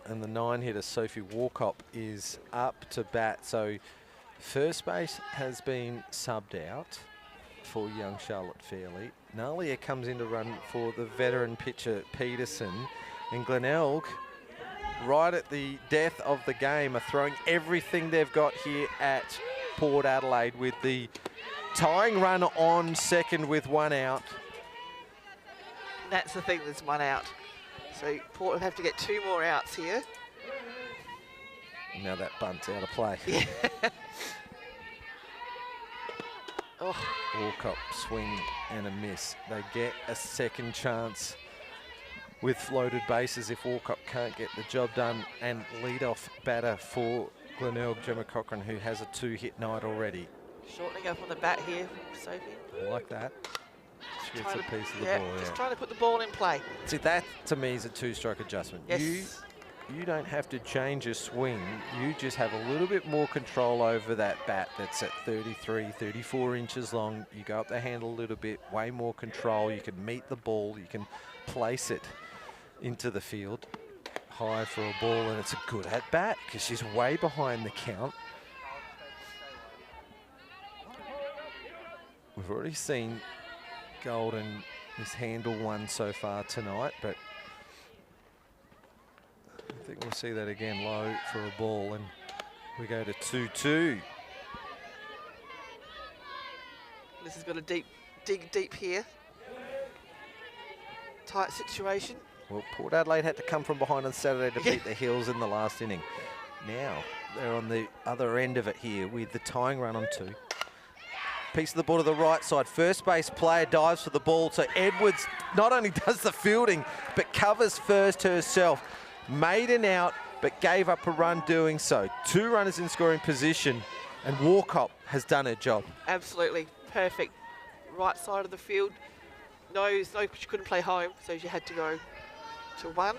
And the 9-hitter, Sophie Walcott, is up to bat. So first base has been subbed out for young Charlotte Fairley. Nalia comes in to run for the veteran pitcher Peterson. And Glenelg, right at the death of the game, are throwing everything they've got here at Port Adelaide with the tying run on second with 1 out. That's the thing, there's 1 out. So Port will have to get 2 more outs here. Now that bunt's out of play. Yeah. Oh. Walcott swing and a miss. They get a second chance with floated bases if Walcott can't get the job done. And lead-off batter for Glenelg, Gemma Cochran, who has a 2-hit night already. Shortening up on the bat here, Sophie. I like that. She gets a piece of the ball. Just trying to put the ball in play. See, that to me is a 2-stroke adjustment. Yes. You don't have to change your swing. You just have a little bit more control over that bat that's at 33, 34 inches long. You go up the handle a little bit, way more control. You can meet the ball. You can place it into the field. High for a ball, and it's a good at bat because she's way behind the count. We've already seen Golden mishandle one so far tonight, but I think we'll see that again. Low for a ball, and we go to 2-2. This has got a dig deep here. Tight situation. Well, Port Adelaide had to come from behind on Saturday to beat the Hills in the last inning. Now they're on the other end of it here with the tying run on 2. Piece of the ball to the right side. First base player dives for the ball. So Edwards not only does the fielding, but covers first herself. Made an out, but gave up a run doing so. 2 runners in scoring position, and Walcott has done her job. Absolutely perfect. Right side of the field. No, she couldn't play home, so she had to go to 1.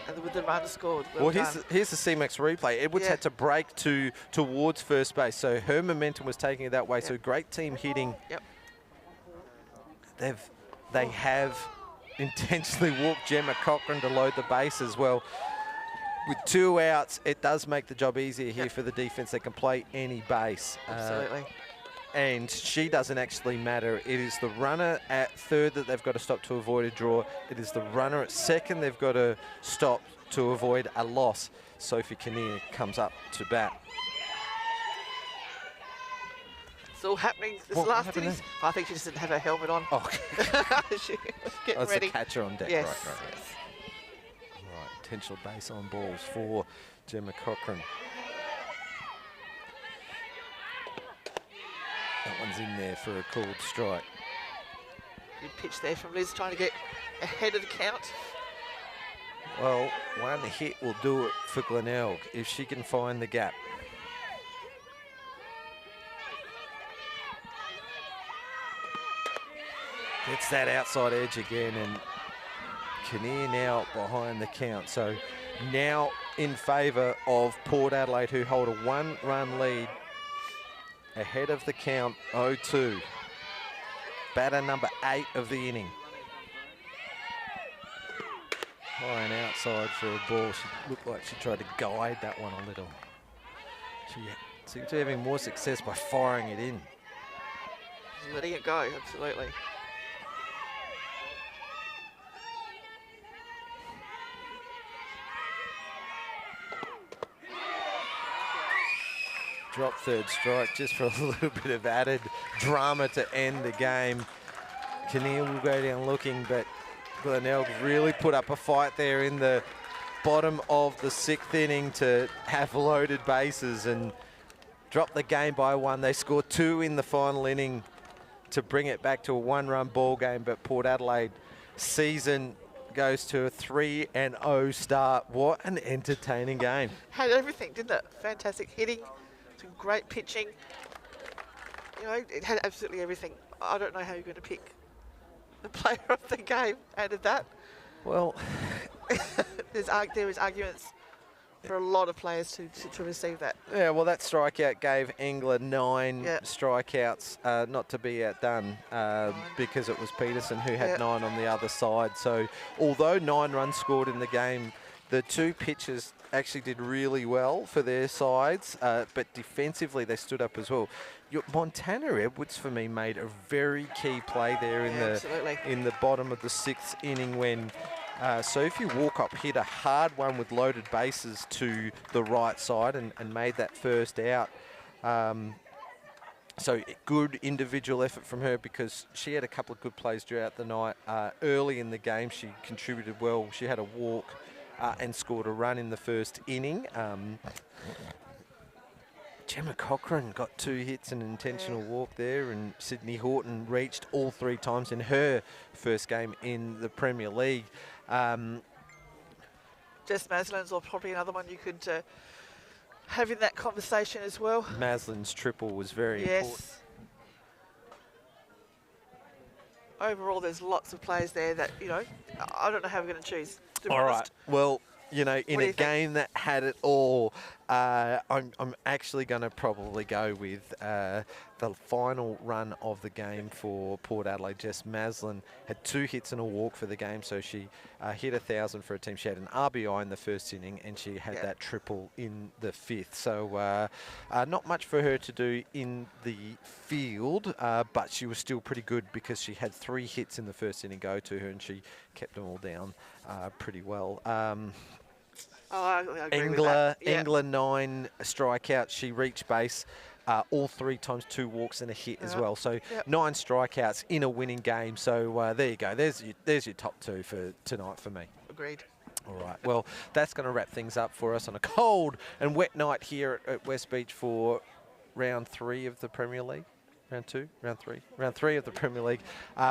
And with the run scored. Well, here's the CMAX replay. Edwards had to break towards first base, so her momentum was taking it that way. So great team hitting. Yep. They have intentionally walked Gemma Cochran to load the base as well. With 2 outs, it does make the job easier here for the defense. They can play any base. Absolutely. And she doesn't actually matter. It is the runner at third that they've got to stop to avoid a draw. It is the runner at second they've got to stop to avoid a loss. Sophie Kinnear comes up to bat. It's all happening this last innings. I think she just didn't have her helmet on. Oh, she was getting That's ready. the catcher on deck. Yes. Right. Potential base on balls for Gemma Cochran. That one's in there for a called strike. Good pitch there from Liz, trying to get ahead of the count. Well, 1 hit will do it for Glenelg if she can find the gap. Gets that outside edge again, and Kinnear now behind the count. So now in favour of Port Adelaide, who hold a 1-run lead ahead of the count 0-2. Batter number 8 of the inning. High and outside for a ball. She looked like she tried to guide that one a little. She seemed to be having more success by firing it in. Letting it go, absolutely. Drop third strike just for a little bit of added drama to end the game. Kinnear will go down looking, but Glenelg really put up a fight there in the bottom of the 6th inning to have loaded bases and drop the game by 1. They scored 2 in the final inning to bring it back to a 1-run ball game, but Port Adelaide season goes to a 3-0 start. What an entertaining game. Had everything, didn't it? Fantastic hitting, some great pitching. You know, it had absolutely everything. I don't know how you're going to pick the player of the game out of that. Well, there was arguments for a lot of players to receive that. yeah, well, that strikeout gave England 9 Yep. strikeouts, not to be outdone, because it was Peterson who had Yep. 9 on the other side. So although 9 runs scored in the game, the 2 pitchers actually did really well for their sides, but defensively they stood up as well. Montana Edwards, for me, made a very key play there in the bottom of the 6th inning when Sophie Walcott hit a hard one with loaded bases to the right side and made that first out. So good individual effort from her because she had a couple of good plays throughout the night. Early in the game, she contributed well. She had a walk and scored a run in the first inning. Gemma Cochran got 2 hits and an intentional walk there, and Sydney Horton reached all 3 times in her first game in the Premier League. Jess Maslin's or probably another one you could have in that conversation as well. Maslin's triple was very important. Yes. Overall, there's lots of players there that, you know, I don't know how we're going to choose. To be All right. honest. Well, you know, in a think? game that had it all, I'm actually going to probably go with the final run of the game for Port Adelaide. Jess Maslin had 2 hits and a walk for the game, so she hit 1,000 for a team. She had an RBI in the first inning, and she had that triple in the 5th. So not much for her to do in the field, but she was still pretty good because she had 3 hits in the first inning go to her, and she kept them all down pretty well. I agree with that. Yeah. Engler 9 strikeouts. She reached base all 3 times, 2 walks and a hit as well. So 9 strikeouts in a winning game. So there you go. There's your top 2 for tonight for me. Agreed. All right. Well, that's going to wrap things up for us on a cold and wet night here at West Beach for round 3 of the Premier League. Round 2, round 3, round 3 of the Premier League.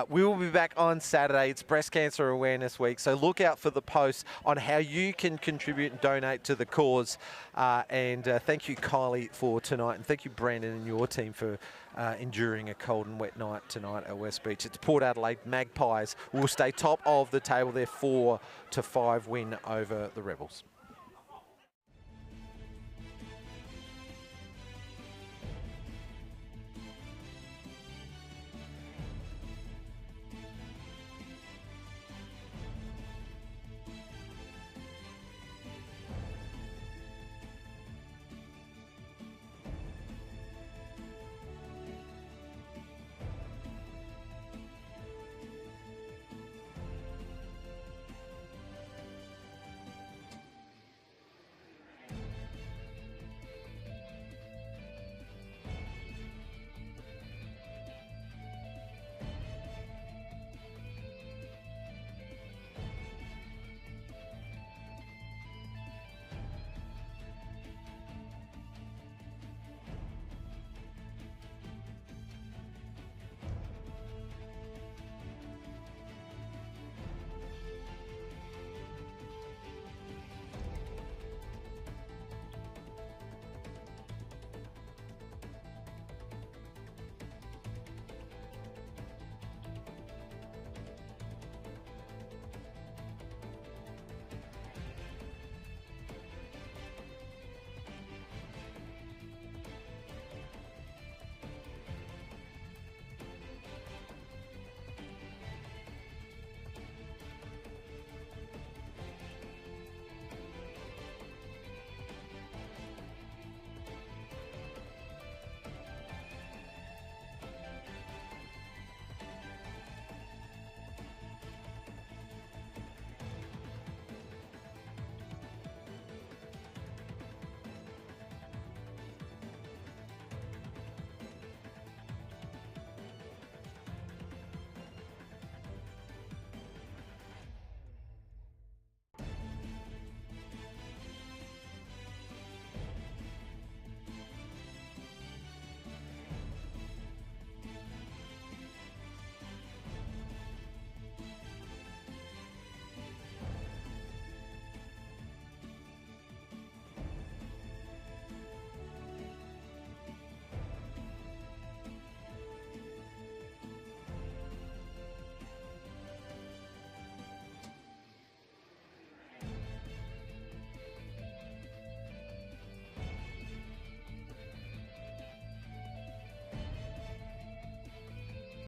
We will be back on Saturday. It's Breast Cancer Awareness Week, so look out for the posts on how you can contribute and donate to the cause. And thank you, Kylie, for tonight, and thank you, Brandon, and your team for enduring a cold and wet night tonight at West Beach. It's Port Adelaide Magpies will stay top of the table. Their 4-5 win over the Rebels.